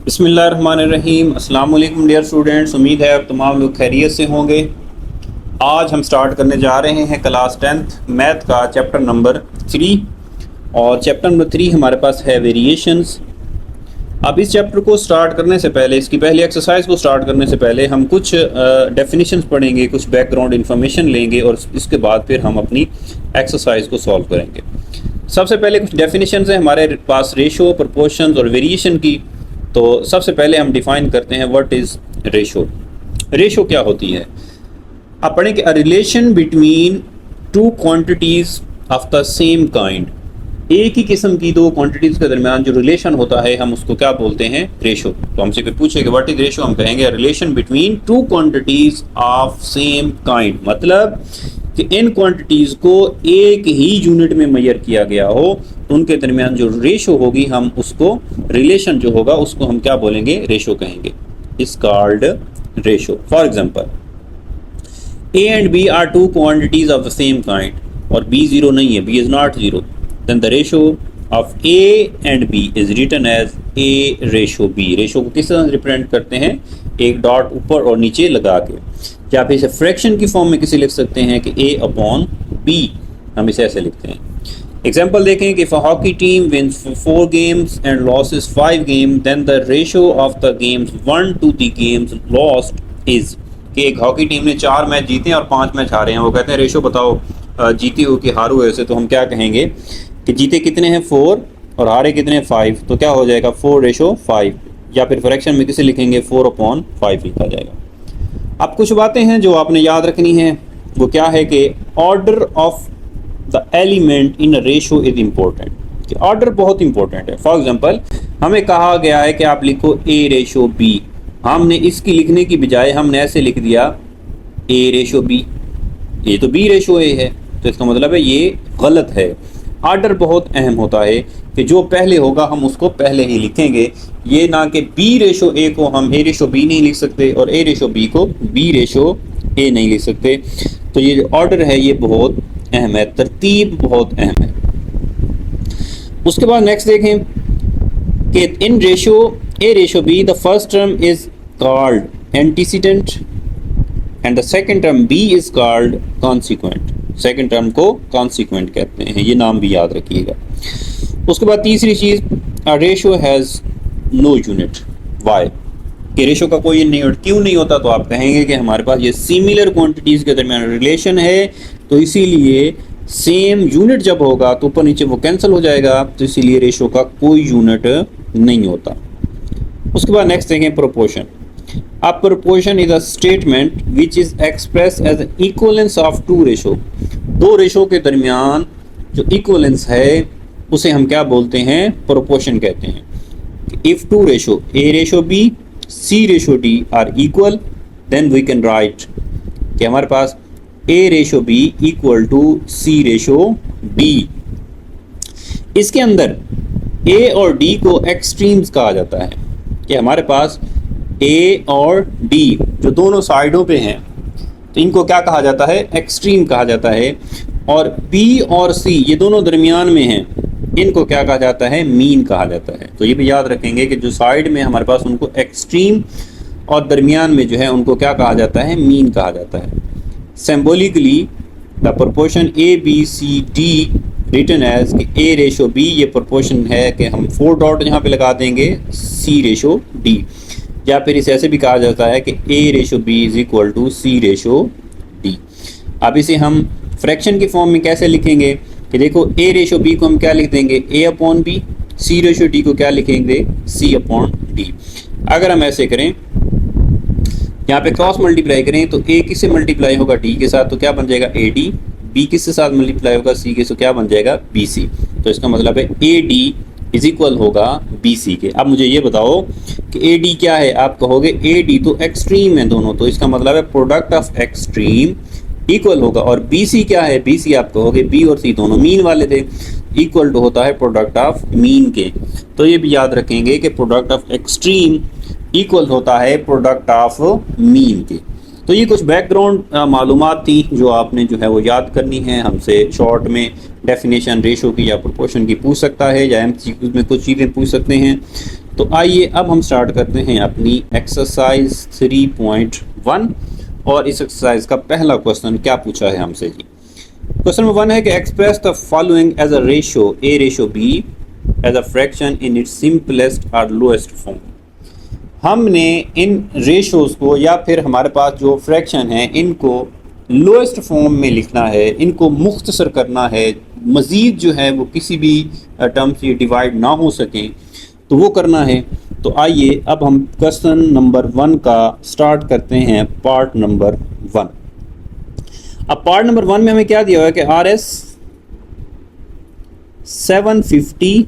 बिस्मिल्लाहिर्रहमानिर्रहीम। अस्सलाम वालेकुम डियर स्टूडेंट्स, उम्मीद है आप तमाम लोग खैरियत से होंगे। आज हम स्टार्ट करने जा रहे हैं क्लास 10th मैथ का चैप्टर नंबर 3 और चैप्टर नंबर 3 हमारे पास है वेरिएशंस। अब इस चैप्टर को स्टार्ट करने से पहले, इसकी पहली एक्सरसाइज को स्टार्ट करने से पहले हम कुछ डेफिनेशंस पढ़ेंगे, कुछ बैकग्राउंड इन्फॉर्मेशन लेंगे और इसके बाद फिर हम अपनी एक्सरसाइज को सॉल्व करेंगे। सबसे पहले कुछ डेफिनेशंस हैं हमारे पास रेशो, प्रोपोर्शंस और वेरिएशन की। तो सबसे पहले हम डिफाइन करते हैं व्हाट इज़ रेशो। रेशो क्या होती है? आप पढ़ें कि a relation between two quantities of the same kind. एक ही किस्म की दो क्वांटिटीज़ के दरमियान जो रिलेशन होता है हम उसको क्या बोलते हैं? रेशो। तो हमसे कोई पूछेगा व्हाट इज रेशो, हम कहेंगे relation between two quantities of same kind. मतलब कि इन क्वांटिटीज़ को एक ही यूनिट में मेजर किया गया हो तो उनके दरमियान जो रेशो होगी हम उसको, रिलेशन जो होगा उसको हम क्या बोलेंगे? रेशो कहेंगे। Is called ratio. For example A and B are two quantities of the same kind और B जीरो नहीं है, B is not zero, then the ratio of A and B is written as A ratio B। Ratio को किस तरह represent करते हैं? एक dot ऊपर और नीचे लगा के, या फिर इसे फ्रैक्शन की फॉर्म में किसे लिख सकते हैं कि A upon B, हम इसे ऐसे लिखते हैं। एग्जाम्पल देखें कि if a hockey team wins 4 games and loses 5 games, then the ratio of the games won to the games lost is, कि एक हॉकी टीम ने 4 मैच जीते और 5 मैच हारे हैं। वो कहते हैं रेशो बताओ जीती हो कि हारू है। तो हम क्या कहेंगे कि जीते कितने हैं 4 और हारे कितने हैं 5, तो क्या हो जाएगा 4:5, या फिर फ्रैक्शन में किसे लिखेंगे 4/5 लिखा जाएगा। अब कुछ बातें हैं जो आपने याद रखनी है, वो क्या है कि order of the element in ratio is important, कि ऑर्डर बहुत इंपॉर्टेंट है। फॉर एग्जांपल हमें कहा गया है कि आप लिखो A/B, हमने इसकी लिखने की बजाय हमने ऐसे लिख दिया A/B, ये तो B/A है, तो इसका मतलब है ये गलत है। ऑर्डर बहुत अहम होता है कि जो पहले होगा हम उसको पहले ही लिखेंगे, ये ना कि B/A को हम A/B नहीं लिख सकते और A/B को B/A नहीं लिख सकते। तो ये जो ऑर्डर है ये बहुत अहम है, तरतीब बहुत अहम है। उसके बाद नेक्स्ट देखें कि in ratio A/B the first term is called antecedent and the second term B is called consequent। Second term को consequent कहते हैं, ये नाम भी याद रखिएगा। उसके बाद तीसरी चीज़, a ratio has no unit। why? कि रेशो का कोई यूनिट क्यों नहीं होता? तो आप कहेंगे कि हमारे पास ये सिमिलर क्वांटिटीज़ के दरमियान रिलेशन है, तो इसीलिए सेम यूनिट जब होगा तो ऊपर नीचे वो कैंसिल हो जाएगा, तो इसीलिए रेशो का कोई यूनिट नहीं होता। उसके बाद नेक्स्ट देखें प्रोपोर्शन। अब proportion is a statement which is express as equivalence of two ratio. दो रेशो के दरमियान जो इक्वलेंस है उसे हम क्या बोलते हैं? प्रोपोर्शन कहते हैं। If two ratio A/B, C/D are equal, then we can write कि हमारे पास A/B इक्वल टू C/D। इसके अंदर A और D को एक्सट्रीम्स कहा जाता है, कि हमारे पास A और D जो दोनों साइडों पे हैं तो इनको क्या कहा जाता है? एक्सट्रीम कहा जाता है। और B और C ये दोनों दरमियान में हैं, इनको क्या कहा जाता है? मीन कहा जाता है। तो ये भी याद रखेंगे कि जो साइड में हमारे पास उनको एक्सट्रीम और दरमियान में जो है उनको क्या कहा जाता है? मीन कहा जाता है। Symbolically the proportion ABCD written as A/B, ये प्रोपोर्शन है कि हम 4 डॉट यहाँ पे लगा देंगे C/D, या फिर इसे ऐसे भी कहा जाता है कि A/B is equal to C/D। अब इसे हम फ्रैक्शन की फॉर्म में कैसे लिखेंगे कि देखो A/B को हम क्या लिख देंगे? A/B, C/D को क्या लिखेंगे? C/D। अगर हम ऐसे करें, यहाँ पे क्रॉस मल्टीप्लाई करें तो A किससे मल्टीप्लाई होगा? D के साथ, तो क्या बन जाएगा AD। B किसके साथ मल्टीप्लाई होगा? C के, तो क्या बन जाएगा? BC। तो इसका मतलब है AD इज इक्वल होगा BC के। अब मुझे ये बताओ कि AD क्या है? आप कहोगे AD तो एक्सट्रीम है दोनों, तो इसका मतलब है प्रोडक्ट ऑफ एक्सट्रीम इक्वल होगा। और BC क्या है? BC आप कहोगे B और C दोनों मीन वाले थे, इक्वल टू होता है प्रोडक्ट ऑफ मीन के। तो ये भी याद रखेंगे कि प्रोडक्ट ऑफ एक्सट्रीम इक्वल होता है प्रोडक्ट ऑफ मीन के। तो ये कुछ बैकग्राउंड मालूमात थी जो आपने जो है वो याद करनी है। हमसे शॉर्ट में डेफिनेशन रेशो की या प्रोपोर्शन की पूछ सकता है, या एमसीक्यूज में कुछ चीज़ें पूछ सकते हैं। तो आइए अब हम स्टार्ट करते हैं अपनी एक्सरसाइज 3.1 और इस एक्सरसाइज का पहला क्वेश्चन क्या पूछा है हमसे जी। क्वेश्चन नंबर 1 है कि express the following as a ratio A ratio B as a fraction in its simplest और लोएस्ट फॉर्म। हमने इन रेशियोज को या फिर हमारे पास जो फ्रैक्शन है इनको लोएस्ट फॉर्म में लिखना है, इनको मुख्तसर करना है, मज़ीद जो है वो किसी भी टर्म से डिवाइड ना हो सकें तो वो करना है। तो आइए अब हम क्वेश्चन नंबर 1 का स्टार्ट करते हैं पार्ट नंबर 1। अब पार्ट नंबर 1 में हमें क्या दिया हुआ है कि RS 750,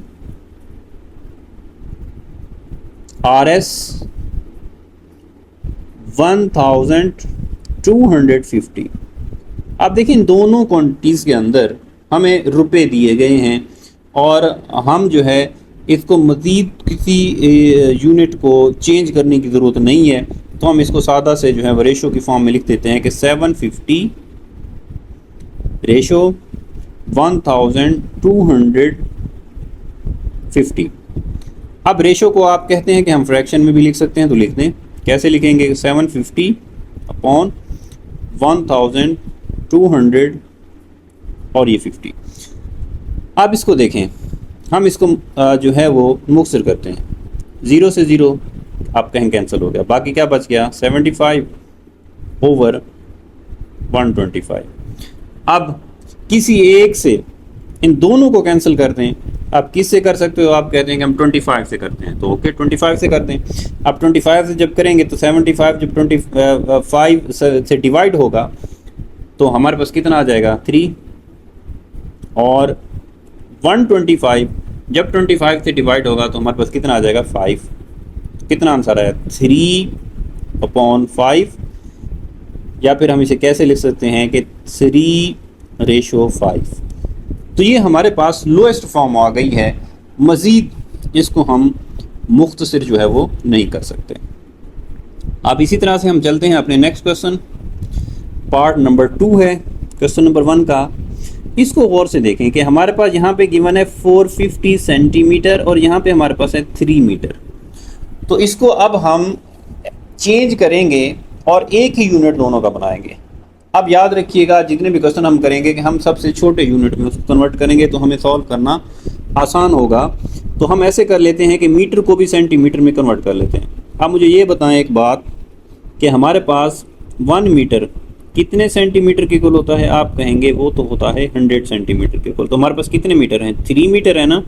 RS 1250। आप देखिए इन दोनों क्वांटिटीज़ के अंदर हमें रुपए दिए गए हैं और हम जो है इसको मज़ीद किसी यूनिट को चेंज करने की ज़रूरत नहीं है, तो हम इसको सादा से जो है वो रेशो की फॉर्म में लिख देते हैं कि 750 रेशो 1250। अब रेशो को आप कहते हैं कि हम फ्रैक्शन में भी लिख सकते हैं, तो लिख दें। कैसे लिखेंगे? 750 अपॉन 1200 और ये 50। अब इसको देखें, हम इसको जो है वो मुख्तसर करते हैं। 0 से 0 आप कहें कैंसिल हो गया, बाकी क्या बच गया? 75 ओवर 125। अब किसी एक से इन दोनों को कैंसिल करते हैं। आप किस से कर सकते हो? आप कहते हैं कि हम 25 से करते हैं, तो ओके 25 से करते हैं। अब 25 से जब करेंगे तो 75 जब 25 से डिवाइड होगा तो हमारे पास कितना आ जाएगा? 3। और 125 जब 25 से डिवाइड होगा तो हमारे पास कितना आ जाएगा? 5। कितना आंसर आया? 3/5। या फिर हम इसे कैसे लिख सकते हैं कि 3/5। तो ये हमारे पास लोएस्ट फॉर्म आ गई है, मज़ीद इसको हम मुख्तसर जो है वो नहीं कर सकते। अब इसी तरह से हम चलते हैं अपने नेक्स्ट क्वेश्चन, पार्ट नंबर 2 है क्वेश्चन नंबर 1 का। इसको गौर से देखें कि हमारे पास यहाँ पे गिवन है 450 सेंटीमीटर और यहाँ पे हमारे पास है 3 मीटर। तो इसको अब हम चेंज करेंगे और एक ही यूनिट दोनों का बनाएंगे। अब याद रखिएगा जितने भी क्वेश्चन हम करेंगे कि हम सबसे छोटे यूनिट में उसको कन्वर्ट करेंगे तो हमें सॉल्व करना आसान होगा। तो हम ऐसे कर लेते हैं कि मीटर को भी सेंटीमीटर में कन्वर्ट कर लेते हैं। अब मुझे ये बताएं एक बात कि हमारे पास 1 मीटर कितने सेंटीमीटर के इक्वल होता है? आप कहेंगे वो तो होता है 100 सेंटीमीटर के इक्वल। तो हमारे पास कितने मीटर हैं? 3 मीटर है ना,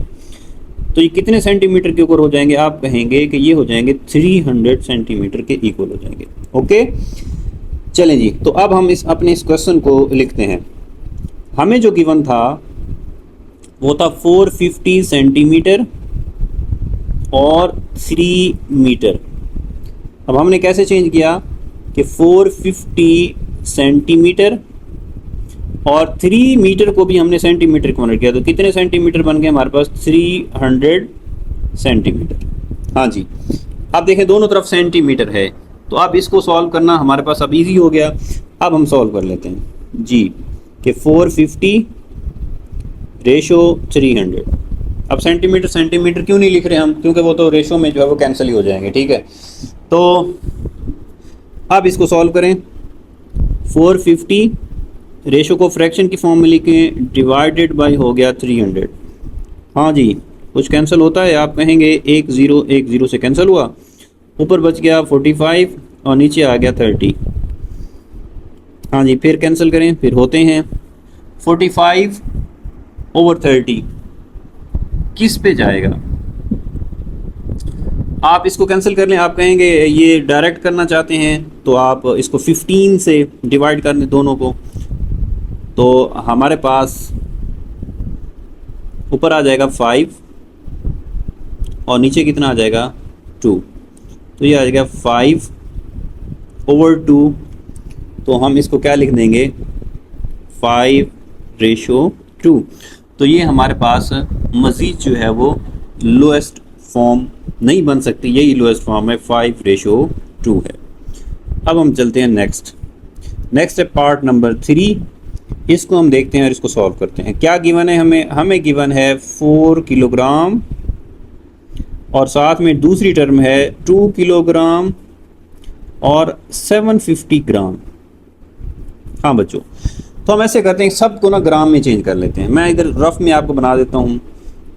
तो ये कितने सेंटीमीटर के ऊपर हो जाएंगे? आप कहेंगे कि ये हो जाएंगे 300 सेंटीमीटर के इक्वल हो जाएंगे। ओके चलें जी, तो अब हम अपने इस क्वेश्चन को लिखते हैं। हमें जो गिवन था वो था 450 सेंटीमीटर और 3 मीटर। अब हमने कैसे चेंज किया कि 450 सेंटीमीटर और 3 मीटर को भी हमने सेंटीमीटर कन्वर्ट किया, तो कितने सेंटीमीटर बन गए हमारे पास? 300 सेंटीमीटर। हाँ जी, अब देखें दोनों तरफ सेंटीमीटर है, तो अब इसको सॉल्व करना हमारे पास अब इजी हो गया। अब हम सॉल्व कर लेते हैं जी कि 450 रेशो 300। अब सेंटीमीटर सेंटीमीटर क्यों नहीं लिख रहे हम? क्योंकि वो तो रेशो में जो है वो कैंसिल ही हो जाएंगे। ठीक है, तो अब इसको सॉल्व करें। 450 रेशो को फ्रैक्शन की फॉर्म में लिखें, डिवाइडेड बाय हो गया 300। हाँ जी, कुछ कैंसिल होता है? आप कहेंगे 1 0 से कैंसिल हुआ, ऊपर बच गया 45 और नीचे आ गया 30। हाँ जी, फिर कैंसिल करें, फिर होते हैं 45 ओवर 30 किस पे जाएगा? आप इसको कैंसिल कर लें। आप कहेंगे ये डायरेक्ट करना चाहते हैं तो आप इसको 15 से डिवाइड कर लें दोनों को, तो हमारे पास ऊपर आ जाएगा 5 और नीचे कितना आ जाएगा? 2। तो ये आ जाएगा 5 ओवर 2। तो हम इसको क्या लिख देंगे? 5/2। तो ये हमारे पास मज़ीद जो है वो लोएस्ट फॉर्म नहीं बन सकती, यही लोएस्ट फॉर्म है 5/2 है। अब हम चलते हैं नेक्स्ट है पार्ट नंबर 3। इसको हम देखते हैं और इसको सॉल्व करते हैं। क्या गिवन है हमें गिवन है 4 किलोग्राम और साथ में दूसरी टर्म है 2 किलोग्राम और 750 ग्राम। हाँ बच्चों, तो हम ऐसे करते हैं, सबको ना ग्राम में चेंज कर लेते हैं। मैं इधर रफ में आपको बना देता हूँ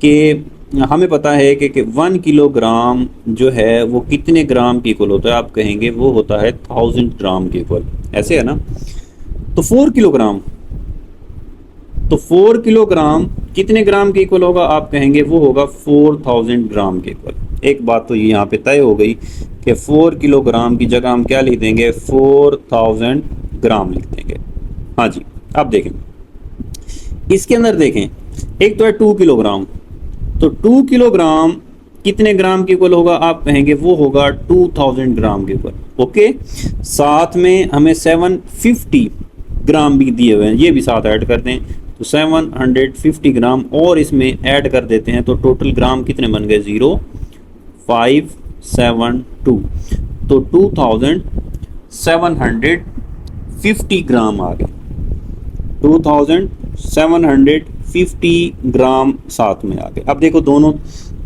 कि हमें पता है कि 1 किलोग्राम जो है वो कितने ग्राम के इक्वल होता है। आप कहेंगे वो होता है 1000 ग्राम के इक्वल, ऐसे है ना। तो 4 किलोग्राम, तो 4 किलोग्राम कितने ग्राम के इक्वल होगा, आप कहेंगे वो होगा 4000 ग्राम के इक्वल। एक बात तो ये यहाँ पे तय हो गई कि 4 किलोग्राम की जगह हम क्या लिख देंगे, 4000 ग्राम लिख देंगे। हाँ जी, अब देखें इसके अंदर, देखें एक तो है 2 किलोग्राम, तो 2 किलोग्राम कितने ग्राम के इक्वल होगा, आप कहेंगे वो होगा 2000 ग्राम के इक्वल। ओके, साथ में हमें 750 ग्राम भी दिए हुए हैं, ये भी साथ ऐड कर दें तो 750 ग्राम और इसमें ऐड कर देते हैं, तो टोटल ग्राम कितने बन गए, 0572, तो 2750 ग्राम आ गए। 2750 ग्राम साथ में आ गए। अब देखो दोनों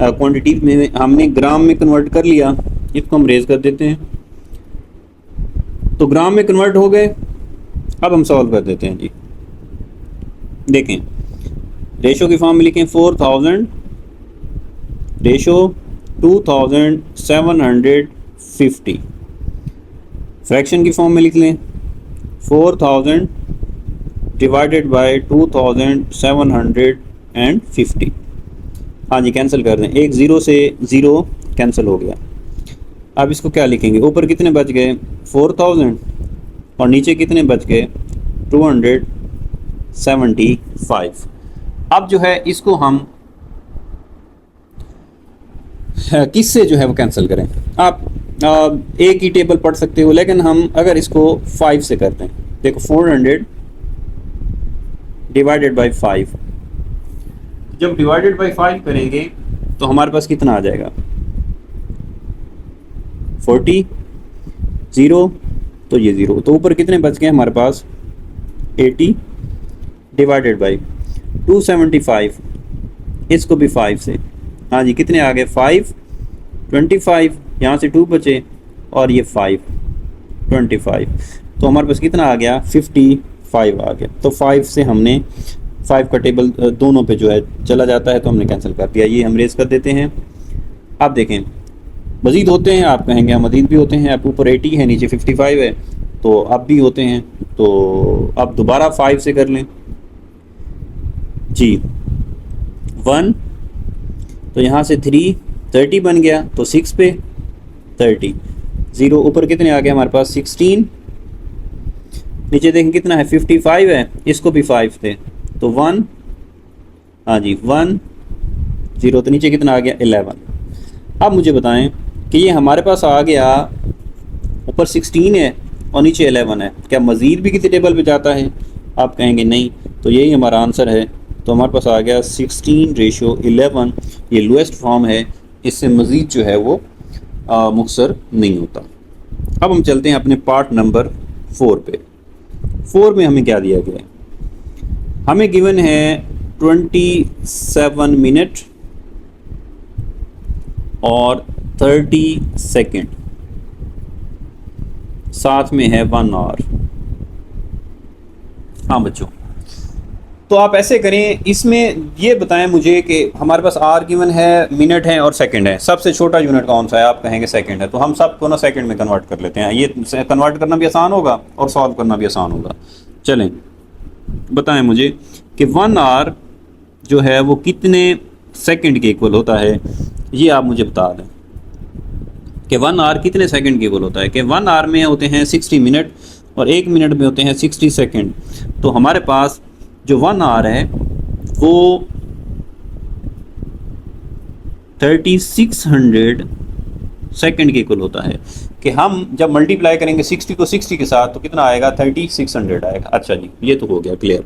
क्वांटिटी में हमने ग्राम में कन्वर्ट कर लिया, इसको हम रेज कर देते हैं तो ग्राम में कन्वर्ट हो गए। अब हम सॉल्व कर देते हैं जी। देखें रेशो की फॉर्म में लिखें 4000 रेशो 2750, फ्रैक्शन की फॉर्म में लिख लें 4000 डिवाइडेड बाय 2750। हाँ जी, कैंसिल कर दें, एक ज़ीरो से ज़ीरो कैंसिल हो गया। अब इसको क्या लिखेंगे, ऊपर कितने बच गए 4000 और नीचे कितने बच गए 275। अब जो है इसको हम किससे जो है वो कैंसिल करें। आप एक ही टेबल पढ़ सकते हो, लेकिन हम अगर इसको 5 से करते हैं, देखो 400 डिवाइडेड बाई 5, जब डिवाइडेड बाई 5 करेंगे तो हमारे पास कितना आ जाएगा 40, 0 तो ये 0, तो ऊपर कितने बच गए हमारे पास 80 डिवाइडेड बाई 275, इसको भी 5 से, हाँ जी कितने आ गए 5, 25, यहाँ से 2 बचे और ये 5, 25, तो हमारे पास कितना आ गया 55 आ गया। तो 5 से हमने 5 का टेबल दोनों पे जो है चला जाता है, तो हमने कैंसिल कर दिया। ये हम रेज कर देते हैं। अब देखें मज़ीद होते हैं, आप कहेंगे हम मज़ीद भी होते हैं। अब ऊपर 80 है नीचे 55 है, तो अब भी होते हैं, तो अब दोबारा 5 से कर लें जी 1, तो यहाँ से 3 30 बन गया, तो 6 पे 30, 0 ऊपर कितने आ गए हमारे पास 16, नीचे देखें कितना है 55 है, इसको भी 5 थे तो 1, हाँ जी 1 0, तो नीचे कितना आ गया 11। अब मुझे बताएं कि ये हमारे पास आ गया ऊपर 16 है और नीचे 11 है, क्या मज़ीद भी किसी टेबल पे जाता है, आप कहेंगे नहीं, तो यही हमारा आंसर है। तो हमारे पास आ गया 16:11, ये लोएस्ट फॉर्म है, इससे मज़ीद जो है वो मुख्सर नहीं होता। अब हम चलते हैं अपने पार्ट नंबर 4 पे। 4 में हमें क्या दिया गया है, हमें गिवन है 27 मिनट और 30 सेकेंड, साथ में है 1 आवर। हाँ बच्चों, तो आप ऐसे करें, इसमें ये बताएं मुझे कि हमारे पास आर गिवन है, मिनट है और सेकंड है, सबसे छोटा यूनिट कौन सा है, आप कहेंगे सेकंड है, तो हम सबको ना सेकंड में कन्वर्ट कर लेते हैं। ये कन्वर्ट करना भी आसान होगा और सॉल्व करना भी आसान होगा। चलें बताएं मुझे कि 1 आवर जो है वो कितने सेकंड के इक्वल होता है, ये आप मुझे बता दें कि 1 आवर कितने सेकंड के इक्वल होता है। कि 1 आवर में होते हैं 60 मिनट और 1 मिनट में होते हैं 60 सेकंड, तो हमारे पास जो 1 आवर है वो 3600 सेकंड के इक्वल होता है। कि हम जब मल्टीप्लाई करेंगे 60 को 60 के साथ तो कितना आएगा 3600 आएगा। अच्छा जी, ये तो हो गया क्लियर।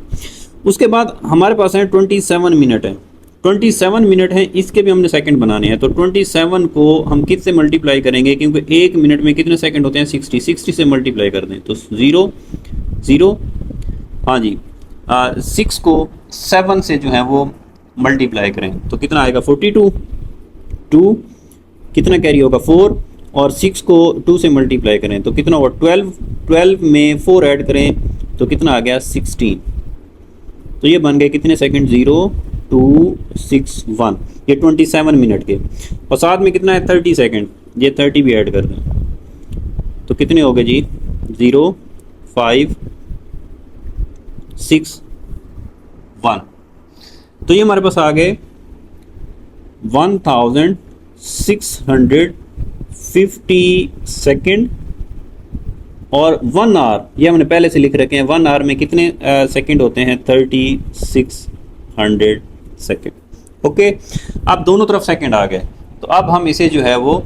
उसके बाद हमारे पास है 27 मिनट है, 27 मिनट है, इसके भी हमने सेकंड बनाने हैं, तो 27 को हम किससे मल्टीप्लाई करेंगे, क्योंकि 1 मिनट में कितने सेकंड होते हैं 60 से मल्टीप्लाई कर दें तो 0 0, हाँ जी 6 को 7 से जो है वो मल्टीप्लाई करें तो कितना आएगा 42, 2 कितना कैरी होगा 4, और 6 को 2 से मल्टीप्लाई करें तो कितना होगा 12, 12 में 4 ऐड करें तो कितना आ गया 16। तो ये बन गए कितने सेकंड 0, 2, 6, 1, ये 27 मिनट के, और साथ में कितना है 30 सेकंड, ये 30 भी ऐड कर दें तो कितने हो गए जी 0, 5, 6, 1। तो ये हमारे पास आ गए 1650 सेकंड, और 1 आवर ये हमने पहले से लिख रखे हैं, 1 आवर में कितने सेकंड होते हैं 3600 सेकंड। ओके, अब दोनों तरफ सेकंड आ गए, तो अब हम इसे जो है वो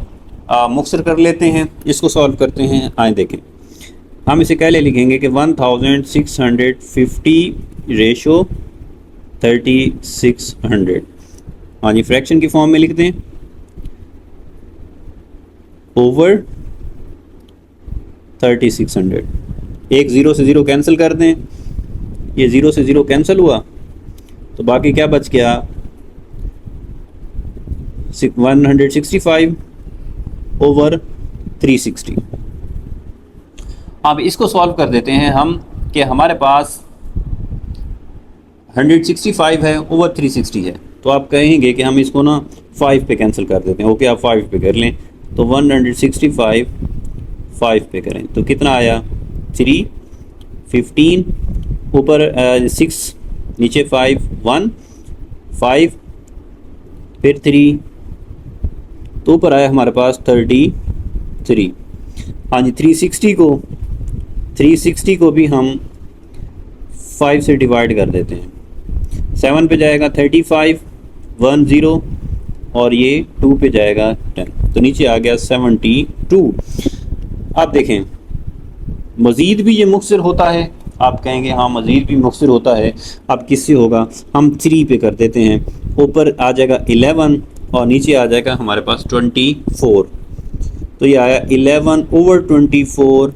मुख्तसर कर लेते हैं, इसको सॉल्व करते हैं। आए देखें, हम इसे पहले लिखेंगे कि 1650 रेशो 3600, हाँ जी फ्रैक्शन की फॉर्म में लिख दें, ओवर 3600। एक 0 से 0 कैंसिल कर दें, ये 0 से 0 कैंसिल हुआ तो बाकी क्या बच गया 165 ओवर 360। अब इसको सॉल्व कर देते हैं हम कि हमारे पास 165 है ओवर 360 है, तो आप कहेंगे कि हम इसको ना 5 पे कैंसिल कर देते हैं। ओके, आप 5 पे कर लें, तो 165 5 पे करें तो कितना आया 3, 15 ऊपर 6 नीचे 5, 1, 5 फिर 3, तो ऊपर आया हमारे पास 33। हाँ जी 360 को भी हम 5 से डिवाइड कर देते हैं, 7 पे जाएगा 35, 1 0, और ये 2 पे जाएगा 10, तो नीचे आ गया 72। आप देखें मज़ीद भी ये मुख्तसर होता है, आप कहेंगे हाँ मज़ीद भी मुख्तसर होता है। अब किससे होगा, हम 3 पे कर देते हैं, ऊपर आ जाएगा 11 और नीचे आ जाएगा हमारे पास 24, तो ये आया 11 ओवर 24,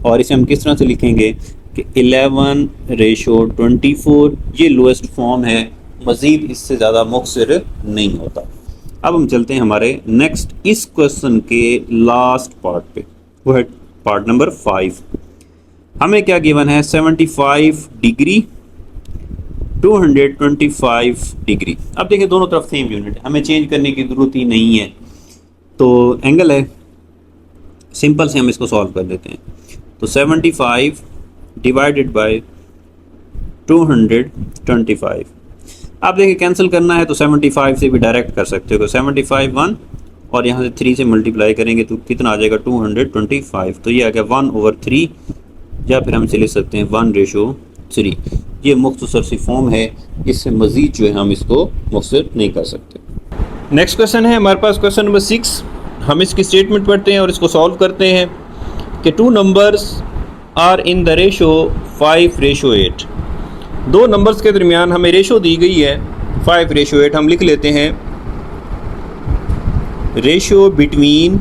और इसे हम किस तरह से लिखेंगे कि 11 रेशो 24, ये लोएस्ट फॉर्म है, मज़ीद इससे ज़्यादा मुख्तसर नहीं होता। अब हम चलते हैं हमारे नेक्स्ट इस क्वेश्चन के लास्ट पार्ट पे, वो है पार्ट नंबर 5। हमें क्या गिवन है 75 डिग्री 225 डिग्री। अब देखिए दोनों तरफ सेम यूनिट है, हमें चेंज करने की ज़रूरत ही नहीं है, तो एंगल है, सिंपल से हम इसको सॉल्व कर देते हैं। तो 75 डिवाइडेड बाय 225, आप देखिए कैंसिल करना है तो 75 से भी डायरेक्ट कर सकते हो, तो 75 1 और यहाँ से 3 से मल्टीप्लाई करेंगे तो कितना आ जाएगा 225, तो ये आ गया 1/3, या फिर हम इसे लिख सकते हैं 1/3। ये मुख्तसर सी फॉर्म है, इससे मज़ीद जो है हम इसको मुख्तसर नहीं कर सकते। नेक्स्ट क्वेश्चन है हमारे पास क्वेश्चन नंबर 6। हम इसकी स्टेटमेंट पढ़ते हैं और इसको सॉल्व करते हैं कि 2 numbers are in the ratio 5/8। 2 numbers के दरमियान हमें रेशो दी गई है 5/8। हम लिख लेते हैं रेशो बिटवीन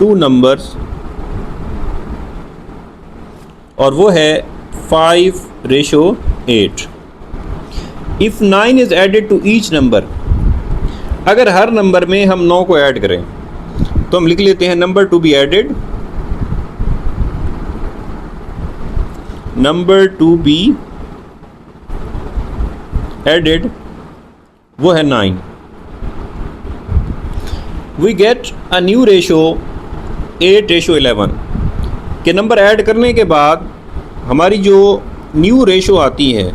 2 नंबर्स, और वो है 5/8। If 9 is added to each number, अगर हर नंबर में हम 9 को ऐड करें तो हम लिख लेते हैं number to be added, number to be added वो है 9। We get a new ratio 8/11 के नंबर ऐड करने के बाद हमारी जो न्यू रेशो आती है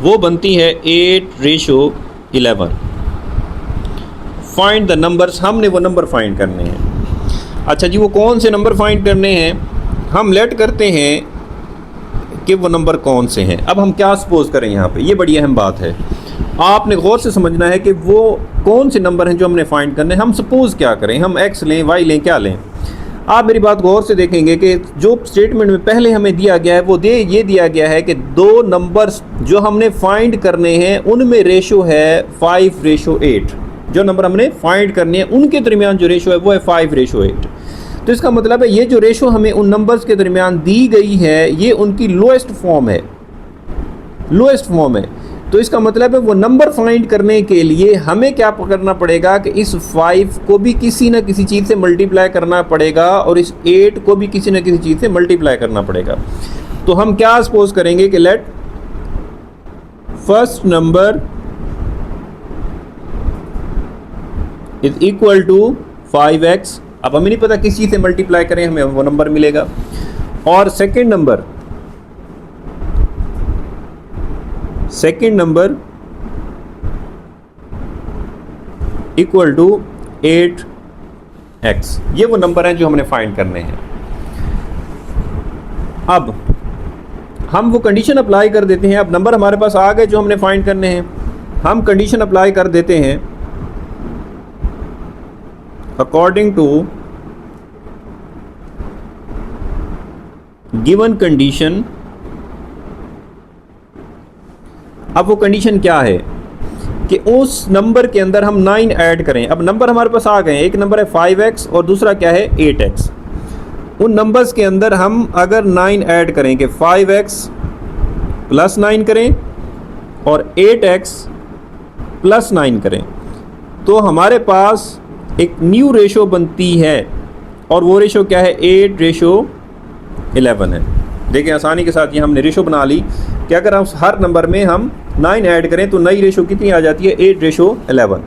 वो बनती है 8/11। फाइंड द नंबर्स, हमने वो नंबर फाइंड करने हैं। अच्छा जी, वो कौन से नंबर फाइंड करने हैं, हम लेट करते हैं कि वो नंबर कौन से हैं। अब हम क्या सपोज करें यहाँ पे, ये बड़ी अहम बात है, आपने गौर से समझना है कि वो कौन से नंबर हैं जो हमने फाइंड करने हैं। हम सपोज क्या करें, हम एक्स लें, वाई लें, क्या लें। आप मेरी बात गौर से देखेंगे कि जो स्टेटमेंट में पहले हमें दिया गया है वो ये दिया गया है कि 2 नंबर्स जो हमने फाइंड करने हैं उनमें रेशो है 5/8। जो नंबर हमने फाइंड करने हैं उनके दरमियान जो रेशो है वो है 5/8। तो इसका मतलब है ये जो रेशो हमें उन नंबर्स के दरमियान दी गई है ये उनकी लोएस्ट फॉर्म है, लोएस्ट फॉर्म है। तो इसका मतलब है वो नंबर फाइंड करने के लिए हमें क्या करना पड़ेगा कि इस 5 को भी किसी न किसी चीज़ से मल्टीप्लाई करना पड़ेगा और इस 8 को भी किसी न किसी चीज़ से मल्टीप्लाई करना पड़ेगा। तो हम क्या सपोज करेंगे कि let first number is equal to 5x। अब हमें नहीं पता किस चीज़ से मल्टीप्लाई करें, हमें वो नंबर मिलेगा। और second number equal to 8x। ये वो नंबर हैं जो हमने फाइंड करने हैं। अब हम वो कंडीशन अप्लाई कर देते हैं। अब नंबर हमारे पास आ गए जो हमने फाइंड करने हैं, हम कंडीशन अप्लाई कर देते हैं अकॉर्डिंग टू गिवन कंडीशन। अब वो कंडीशन क्या है कि उस नंबर के अंदर हम 9 ऐड करें। अब नंबर हमारे पास आ गए हैं, एक नंबर है 5x और दूसरा क्या है 8x। उन नंबर्स के अंदर हम अगर 9 ऐड करें कि 5x प्लस 9 करें और 8x प्लस 9 करें, तो हमारे पास एक न्यू रेशो बनती है और वो रेशो क्या है 8:11 है। देखिए आसानी के साथ ये हमने रेशो बना ली कि अगर हम हर नंबर में हम 9 ऐड करें तो नई रेशो कितनी आ जाती है 8:11।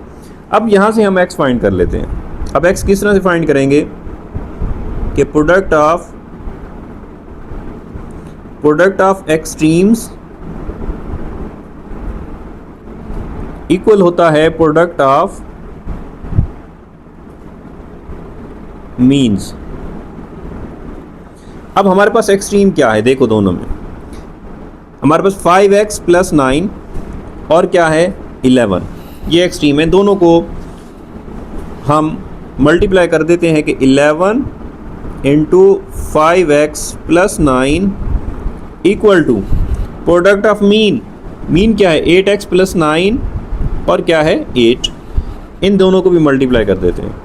अब यहाँ से हम x फाइंड कर लेते हैं। अब x किस तरह से फाइंड करेंगे कि प्रोडक्ट ऑफ एक्सट्रीम्स इक्वल होता है प्रोडक्ट ऑफ मीन्स। अब हमारे पास एक्सट्रीम क्या है, देखो दोनों में हमारे पास 5x प्लस 9 और क्या है 11, ये एक्सट्रीम है। दोनों को हम मल्टीप्लाई कर देते हैं कि 11 into 5x plus 9 equal to product of mean क्या है 8x प्लस 9 और क्या है 8। इन दोनों को भी मल्टीप्लाई कर देते हैं,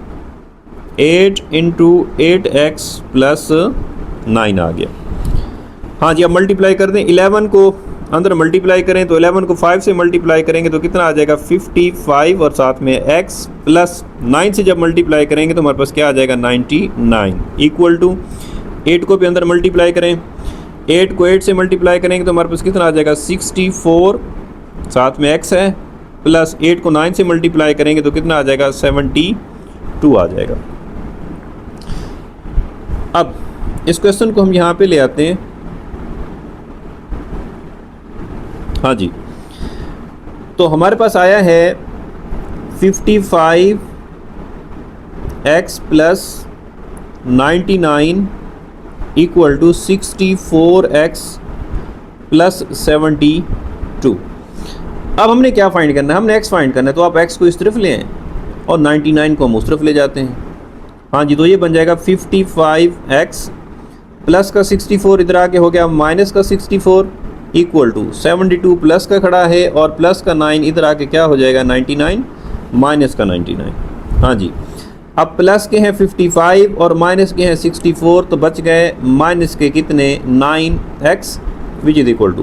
8 इंटू 8x प्लस 9 आ गया। हाँ जी, अब मल्टीप्लाई कर दें, 11 को अंदर मल्टीप्लाई करें तो 11 को 5 से मल्टीप्लाई करेंगे तो कितना आ जाएगा 55 और साथ में x प्लस 9 से जब मल्टीप्लाई करेंगे तो हमारे पास क्या आ जाएगा 99 इक्वल टू 8 को भी अंदर मल्टीप्लाई करें, 8 को 8 से मल्टीप्लाई करेंगे तो हमारे पास कितना आ जाएगा 64, साथ में x है, प्लस 8 को 9 से मल्टीप्लाई करेंगे तो कितना आ जाएगा 72 आ जाएगा। अब इस क्वेश्चन को हम यहाँ पे ले आते हैं। हाँ जी, तो हमारे पास आया है 55x plus 99 equal to 64x plus 72। अब हमने क्या फाइंड करना है, हमने x फाइंड करना है। तो आप x को इस तरफ ले आएँ और 99 को हम उस तरफ ले जाते हैं। हाँ जी, तो ये बन जाएगा 55x प्लस का 64 इधर आके हो गया माइनस का 64 इक्वल टू 72 प्लस का खड़ा है और प्लस का 9 इधर आके क्या हो जाएगा 99 माइनस का 99। हाँ जी, अब प्लस के हैं 55 और माइनस के हैं 64 तो बच गए माइनस के कितने 9x which is equal two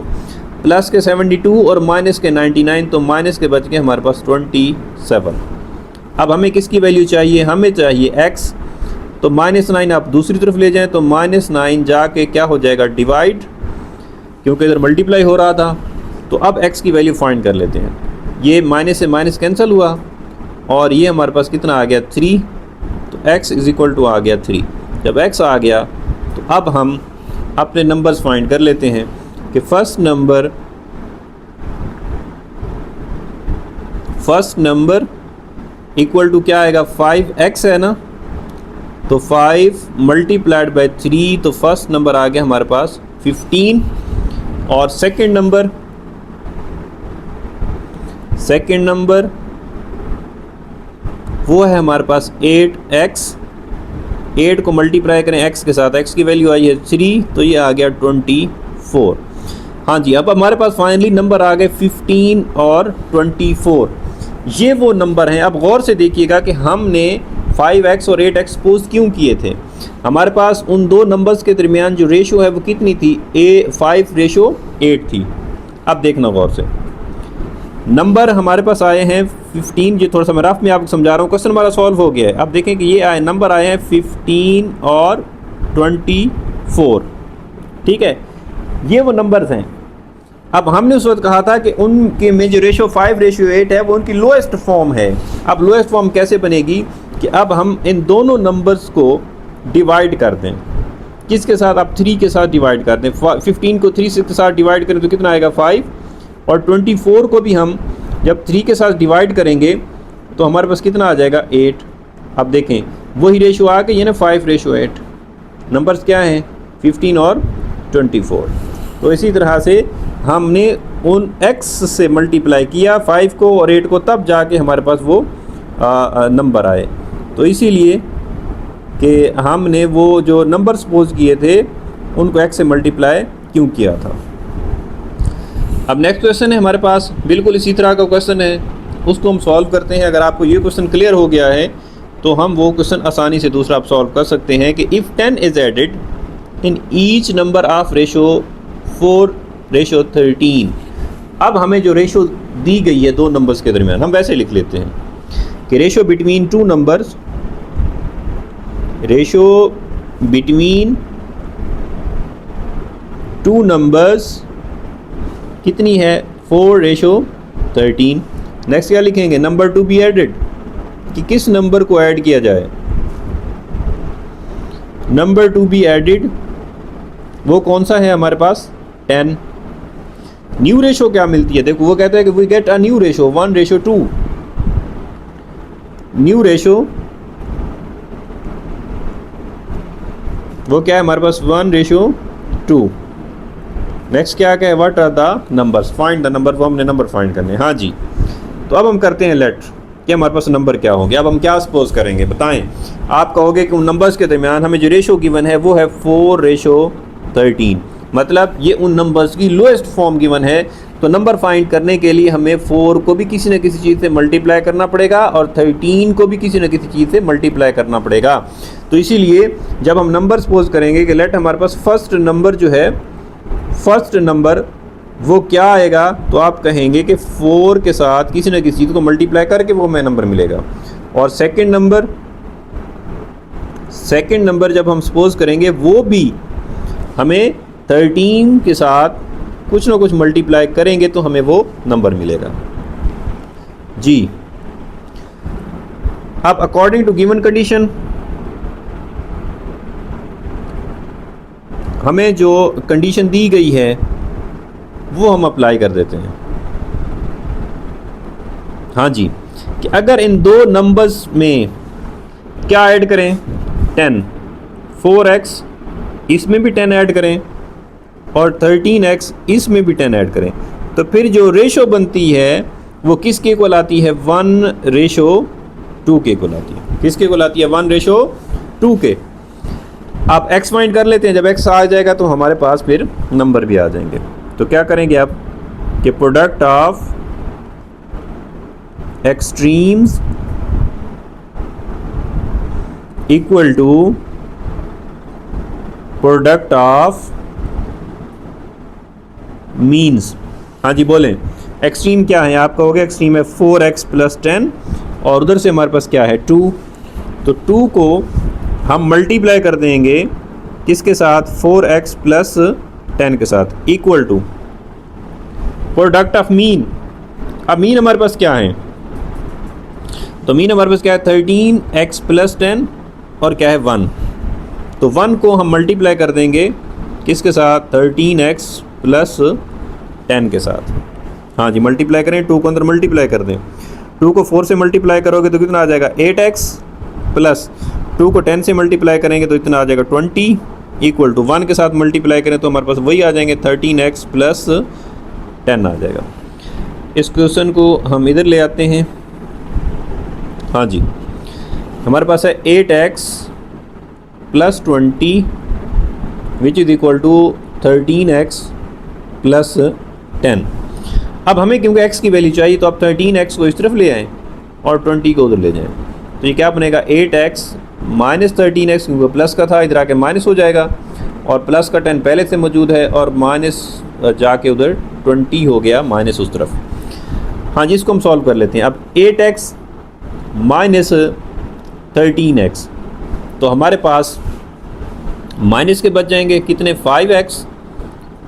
plus के 72 और माइनस के 99 तो माइनस के बच गए हमारे पास 27। अब हमें किसकी वैल्यू चाहिए, हमें चाहिए x। तो -9 आप दूसरी तरफ ले जाएं तो -9 जाके क्या हो जाएगा डिवाइड, क्योंकि इधर मल्टीप्लाई हो रहा था। तो अब x की वैल्यू फाइंड कर लेते हैं। ये माइनस से माइनस कैंसिल हुआ और ये हमारे पास कितना आ गया 3, तो x इज इक्वल टू आ गया 3। जब x आ गया तो अब हम अपने नंबर्स फाइंड कर लेते हैं कि फर्स्ट नंबर इक्वल टू क्या आएगा 5x है ना, तो 5 मल्टीप्लाइड बाय 3 तो फर्स्ट नंबर आ गया हमारे पास 15 और सेकंड नंबर वो है हमारे पास 8x। 8 को मल्टीप्लाई करें x के साथ, x की वैल्यू आई है 3 तो ये आ गया 24। हाँ जी, अब हमारे पास फाइनली नंबर आ गए 15 और 24। ये वो नंबर हैं। अब गौर से देखिएगा कि हमने 5x और 8x सपोज क्यों किए थे। हमारे पास उन दो नंबर्स के दरमियान जो रेशो है वो कितनी थी 5:8 थी। अब देखना गौर से, नंबर हमारे पास आए हैं 15, ये थोड़ा सा मैं रफ में आपको समझा रहा हूँ, क्वेश्चन हमारा सॉल्व हो गया है। अब देखें कि ये आए नंबर आए हैं 15 और 24, ठीक है, ये वो नंबर्स हैं। अब हमने उस वक्त कहा था कि उनके में जो रेशो 5:8 है वो उनकी लोएस्ट फॉर्म है। अब लोएस्ट फॉर्म कैसे बनेगी कि अब हम इन दोनों नंबर्स को डिवाइड कर दें, किसके साथ, आप 3 के साथ डिवाइड कर दें। 15 को 3 के साथ डिवाइड करें तो कितना आएगा 5, और 24 को भी हम जब 3 के साथ डिवाइड करेंगे तो हमारे पास कितना आ जाएगा 8। अब देखें वही रेशो आ गई है ना 5:8, नंबर्स क्या हैं 15 और 24। तो इसी तरह से हमने उन x से मल्टीप्लाई किया 5 को और 8 को, तब जाके हमारे पास वो नंबर आए। तो इसीलिए कि हमने वो जो नंबर सपोज किए थे उनको x से मल्टीप्लाई क्यों किया था। अब नेक्स्ट क्वेश्चन है हमारे पास, बिल्कुल इसी तरह का क्वेश्चन है, उसको हम सॉल्व करते हैं। अगर आपको ये क्वेश्चन क्लियर हो गया है तो हम वो क्वेश्चन आसानी से दूसरा आप सॉल्व कर सकते हैं कि if 10 is added in each number of ratio 4:13। अब हमें जो रेशो दी गई है दो नंबर्स के दरमियान, हम वैसे लिख लेते हैं कि ratio between two numbers, ratio between two numbers कितनी है 4:13। नेक्स्ट क्या लिखेंगे, नंबर टू बी एडेड, कि किस नंबर को ऐड किया जाए। नंबर टू बी एडेड वो कौन सा है हमारे पास 10। न्यू रेशो क्या मिलती है, देखो वो कहता है कि we get a new ratio 1:2। New ratio वो क्या है हमारे पास 1:2। नेक्स्ट क्या है, what are the numbers, find the number, वो हमने नंबर फाइंड करने। हाँ जी, तो अब हम करते हैं लेट कि हमारे पास नंबर क्या होंगे। अब हम क्या सपोज करेंगे बताएं। आप कहोगे कि उन नंबर्स के दरमियान हमें जो रेशो गिवन है वो है 4:13, मतलब ये उन नंबर्स की लोएस्ट फॉर्म गिवन है। तो नंबर फाइंड करने के लिए हमें 4 को भी किसी न किसी चीज़ से मल्टीप्लाई करना पड़ेगा और 13 को भी किसी न किसी चीज़ से मल्टीप्लाई करना पड़ेगा। तो इसीलिए जब हम नंबर सपोज करेंगे कि लेट हमारे पास फर्स्ट नंबर जो है, फर्स्ट नंबर वो क्या आएगा, तो आप कहेंगे कि 4 के साथ किसी न किसी चीज़ को मल्टीप्लाई करके वो हमें नंबर मिलेगा। और सेकंड नंबर जब हम सपोज करेंगे वो भी हमें 13 के साथ कुछ ना कुछ मल्टीप्लाई करेंगे तो हमें वो नंबर मिलेगा जी। अब अकॉर्डिंग टू गिवन कंडीशन हमें जो कंडीशन दी गई है वो हम अप्लाई कर देते हैं। हाँ जी, कि अगर इन दो नंबर्स में क्या ऐड करें 10, 4x इसमें भी 10 ऐड करें और 13x इसमें भी 10 ऐड करें, तो फिर जो रेशो बनती है वो किसके इक्वल आती है 1:2 के इक्वल आती है। किसके इक्वल आती है 1:2 के। आप x फाइंड कर लेते हैं, जब x आ जाएगा तो हमारे पास फिर नंबर भी आ जाएंगे। तो क्या करेंगे आप कि product of extremes equal to product of means. हाँ जी बोलें, एक्सट्रीम क्या है, आप कहोगे एक्सट्रीम है 4x + 10 और उधर से हमारे पास क्या है 2। तो 2 को हम मल्टीप्लाई कर देंगे किसके साथ 4x + 10 के साथ, equal to product of mean. अब मीन हमारे पास क्या है, तो मीन हमारे पास क्या है 13x + 10 और क्या है 1। तो 1 को हम मल्टीप्लाई कर देंगे किसके साथ 13x + 10 के साथ। हाँ जी मल्टीप्लाई करें, 2 को अंदर मल्टीप्लाई कर दें, 2 को 4 से मल्टीप्लाई करोगे तो कितना आ जाएगा 8x प्लस 2 को 10 से मल्टीप्लाई करेंगे तो इतना आ जाएगा 20 इक्वल टू 1 के साथ मल्टीप्लाई करें तो हमारे पास वही आ जाएंगे 13x + 10 आ जाएगा। इस क्वेश्चन को हम इधर ले आते हैं। हाँ जी, हमारे पास है 8x + 20 which is equal to 13x + 10। अब हमें क्योंकि x की वैल्यू चाहिए तो आप 13x को इस तरफ ले आएँ और 20 को उधर ले जाएँ, तो ये क्या बनेगा 8x - 13x, क्योंकि प्लस का था इधर आके माइनस हो जाएगा और प्लस का 10 पहले से मौजूद है और माइनस जाके उधर 20 हो गया माइनस उस तरफ। हाँ जी, इसको हम सॉल्व कर लेते हैं। अब 8x माइनस 13x, तो हमारे पास माइनस के बच जाएंगे कितने, 5x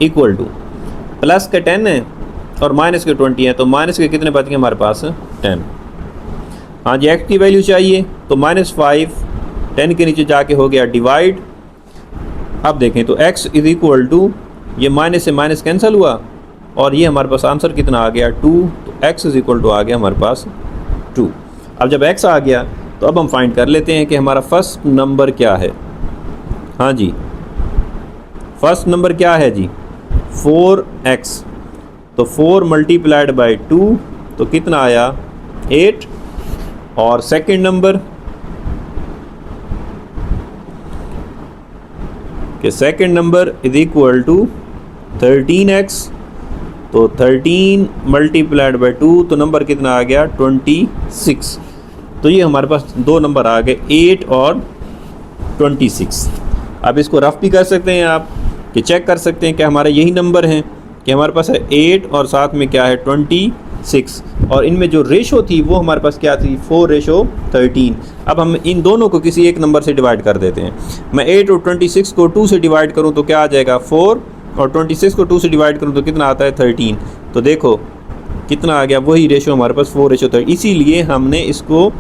इक्वल टू प्लस के 10 है और माइनस के 20 है, तो माइनस के कितने बच गए हमारे पास, 10। हाँ जी, x की वैल्यू चाहिए, तो -5 10 के नीचे जाके हो गया डिवाइड। अब देखें तो x इज इक्वल टू, ये माइनस से माइनस कैंसिल हुआ और ये हमारे पास आंसर कितना आ गया, 2। तो x इज इक्वल टू आ गया हमारे पास 2। अब जब x आ गया तो अब हम फाइंड कर लेते हैं कि हमारा फर्स्ट नंबर क्या है। हाँ जी, फर्स्ट नंबर क्या है जी, 4x। तो 4 मल्टीप्लाइड बाई 2 तो कितना आया, 8। और सेकंड नंबर कि second number is equal to 13x। तो 13 मल्टीप्लाइड बाई 2 तो नंबर कितना आ गया, 26। तो ये हमारे पास दो नंबर आ गए, 8 और 26। अब इसको रफ भी कर सकते हैं आप, कि चेक कर सकते हैं कि हमारे यही नंबर हैं, कि हमारे पास है 8 और साथ में क्या है 26, और इनमें जो रेशो थी वो हमारे पास क्या थी, 4:13। अब हम इन दोनों को किसी एक नंबर से डिवाइड कर देते हैं। मैं 8 और 26 को 2 से डिवाइड करूं तो क्या आ जाएगा, 4, और 26 को 2 से डिवाइड करूं तो कितना आता है, 13। तो देखो कितना आ गया, वही रेशो हमारे पास 4:13। इसीलिए हमने इसको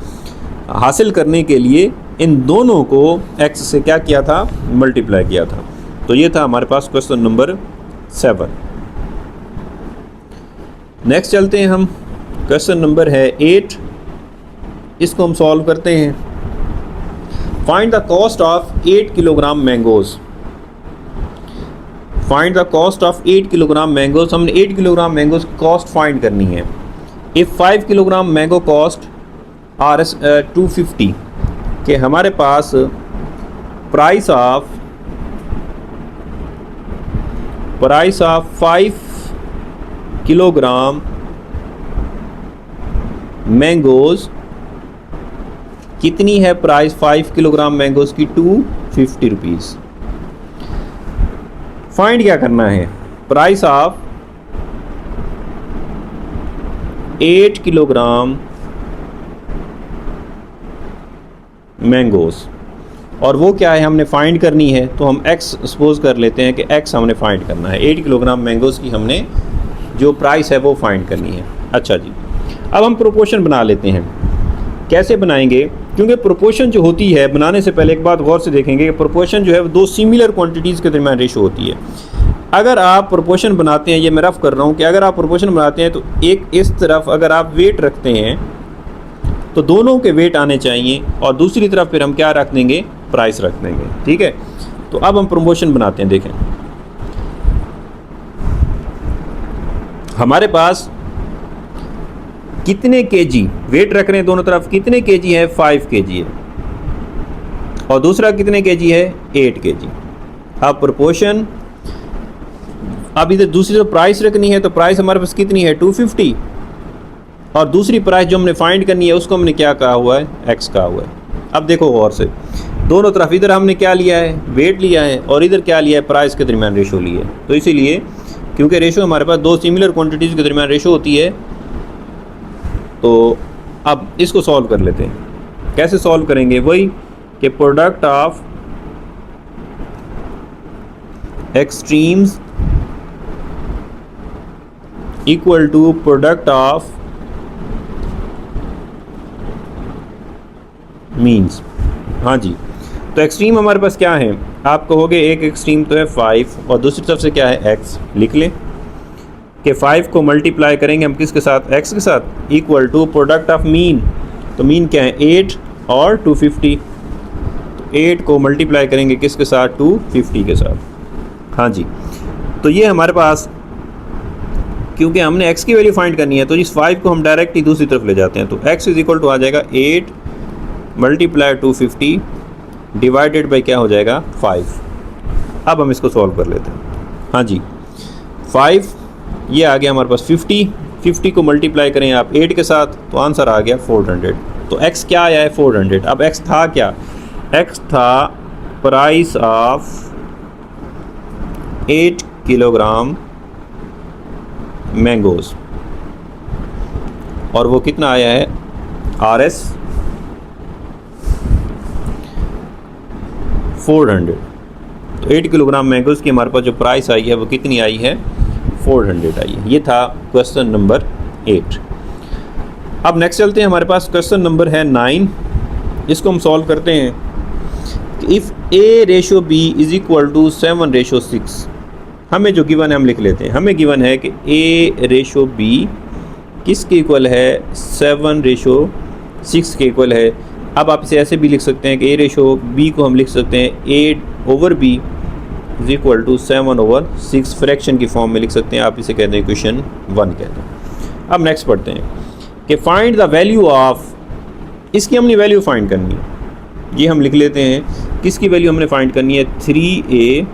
हासिल करने के लिए इन दोनों को x से क्या किया था, मल्टीप्लाई किया था। तो ये था हमारे पास क्वेश्चन नंबर 7। नेक्स्ट चलते हैं हम, क्वेश्चन नंबर है 8। इसको हम सॉल्व करते हैं। Find the cost of 8 kilogram mangoes. Find the cost of 8 kilogram mangoes. हमने 8 किलोग्राम मैंगोज की कॉस्ट फाइंड करनी है। If 5 kilogram mango cost RS 250, कि हमारे पास प्राइस ऑफ 5 किलोग्राम मैंगोज कितनी है, प्राइस 5 किलोग्राम मैंगोज की 250 रुपीज़। फाइंड क्या करना है, प्राइस ऑफ 8 किलोग्राम मैंगोज, और वो क्या है हमने फाइंड करनी है। तो हम x सपोज कर लेते हैं कि x हमने फाइंड करना है, 8 किलोग्राम मैंगोज की हमने जो प्राइस है वो फाइंड करनी है। अच्छा जी, अब हम प्रोपोर्शन बना लेते हैं। कैसे बनाएंगे, क्योंकि प्रोपोर्शन जो होती है, बनाने से पहले एक बात गौर से देखेंगे कि प्रोपोर्शन जो है वो दो सिमिलर क्वांटिटीज़ के दरमियान रेशो होती है। अगर आप प्रोपोर्शन बनाते हैं, ये मैं रफ कर रहा हूँ कि अगर आप प्रोपोर्शन बनाते हैं तो एक इस तरफ अगर आप वेट रखते हैं तो दोनों के वेट आने चाहिए, और दूसरी तरफ फिर हम क्या रख देंगे, प्राइस रख देंगे। ठीक है, तो अब हम प्रोपोर्शन बनाते हैं। देखें हमारे पास कितने केजी वेट रख रहे हैं, दोनों तरफ कितने केजी है, 5 केजी है, और दूसरा कितने केजी है, 8 केजी। अब प्रोपोर्शन, अब इधर दूसरी तरफ प्राइस रखनी है, तो प्राइस हमारे पास कितनी है, 250, और दूसरी प्राइस जो हमने फाइंड करनी है उसको हमने क्या कहा हुआ है, x कहा हुआ है। अब देखो गौर से, दोनों तरफ इधर हमने क्या लिया है, वेट लिया है, और इधर क्या लिया है, प्राइस के दरमियान रेशो ली है। तो इसीलिए क्योंकि रेशो हमारे पास दो सिमिलर क्वांटिटीज़ के दरमियान रेशो होती है, तो अब इसको सॉल्व कर लेते हैं। कैसे सॉल्व करेंगे, वही कि product of extremes equal to product of means. हाँ जी, तो एक्सट्रीम हमारे पास क्या है, आप कहोगे एक एक्सट्रीम तो है 5 और दूसरी तरफ से क्या है, x। लिख लें कि 5 को मल्टीप्लाई करेंगे हम किसके साथ, x के साथ, equal to product of mean. तो मीन क्या है, 8 और 250। तो 8 को मल्टीप्लाई करेंगे किसके साथ, 250 के साथ। हाँ जी, तो ये हमारे पास, क्योंकि हमने x की वैल्यू फाइंड करनी है, तो इस 5 को हम डायरेक्ट ही दूसरी तरफ ले जाते हैं। तो x इज इक्वल टू आ जाएगा 8 मल्टीप्लाई 250 डिवाइडेड बाई क्या हो जाएगा, 5। अब हम इसको सॉल्व कर लेते हैं। हाँ जी, 5 ये आ गया हमारे पास 50 को मल्टीप्लाई करें आप 8 के साथ, तो आंसर आ गया 400। तो x क्या आया है, 400। अब x था क्या, x था प्राइस ऑफ 8 किलोग्राम मैंगोज। और वो कितना आया है RS 400। तो 8 किलोग्राम मैंगोज़ की हमारे पास जो प्राइस आई है वो कितनी आई है 400 आई है। ये था क्वेश्चन नंबर 8। अब नेक्स्ट चलते हैं, हमारे पास क्वेश्चन नंबर है 9। इसको हम सॉल्व करते हैं कि if A/B is equal to 7/6। हमें जो गिवन है हम लिख लेते हैं। हमें गिवन है कि A/B किसके इक्वल है 7/6 के इक्वल है। अब आप इसे ऐसे भी लिख सकते हैं कि A/B को हम लिख सकते हैं A/B is equal to 7/6 fraction की फॉर्म में लिख सकते हैं। आप इसे कहते हैं इक्वेशन 1 कहते हैं। अब नेक्स्ट पढ़ते हैं कि फाइंड द वैल्यू ऑफ, इसकी हमने वैल्यू फाइंड करनी है। ये हम लिख लेते हैं, किसकी वैल्यू हमने फाइंड करनी है 3A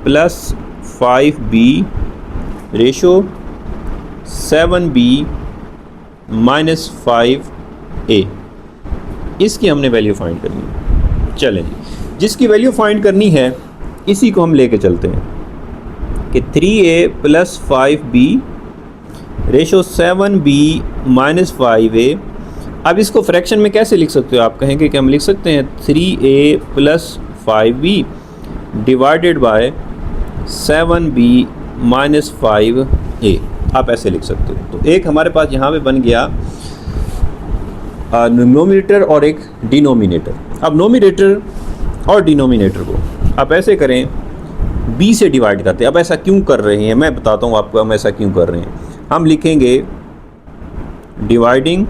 plus 5B ratio 7B minus 5A, इसकी हमने वैल्यू फाइंड करनी है। चलें जी, जिसकी वैल्यू फाइंड करनी है इसी को हम लेके चलते हैं कि 3A plus 5B ratio 7B minus 5A। अब इसको फ्रैक्शन में कैसे लिख सकते हो? आप कहेंगे कि हम लिख सकते हैं 3A plus 5B divided by 7B minus 5A। आप ऐसे लिख सकते हो। तो एक हमारे पास यहाँ पे बन गया नोमिनेटर और एक डिनोमिनेटर। अब नोमिनेटर और डिनोमिनेटर को आप ऐसे करें, B से डिवाइड करते हैं। अब ऐसा क्यों कर रहे हैं मैं बताता हूँ आपको हम ऐसा क्यों कर रहे हैं। हम लिखेंगे dividing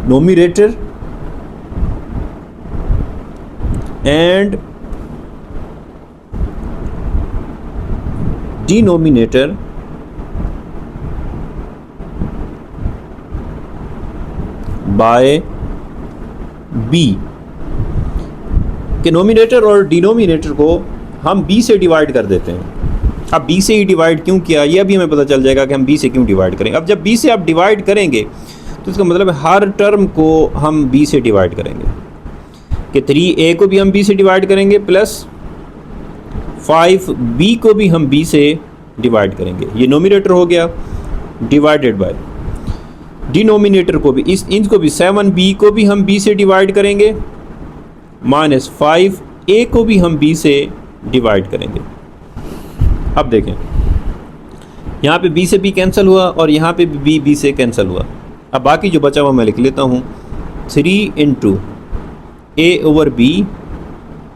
nominator and denominator by B के नोमिनेटर और डिनोमिनेटर को हम B से डिवाइड कर देते हैं। अब B से ही डिवाइड क्यों किया ये भी हमें पता चल जाएगा कि हम B से क्यों डिवाइड करेंगे। अब जब B से आप डिवाइड करेंगे तो इसका मतलब हर टर्म को हम B से डिवाइड करेंगे कि 3A को भी हम B से डिवाइड करेंगे प्लस 5B को भी हम B से डिवाइड करेंगे। ये नोमिनेटर हो गया डिवाइडेड बाय डिनोमिनेटर को भी इनको भी 7B को भी हम B से डिवाइड करेंगे माइनस 5A को भी हम B से डिवाइड करेंगे। अब देखें यहाँ पे B से B कैंसिल हुआ और यहाँ पे भी B से कैंसिल हुआ। अब बाकी जो बचा हुआ मैं लिख लेता हूँ 3 इंटू A/B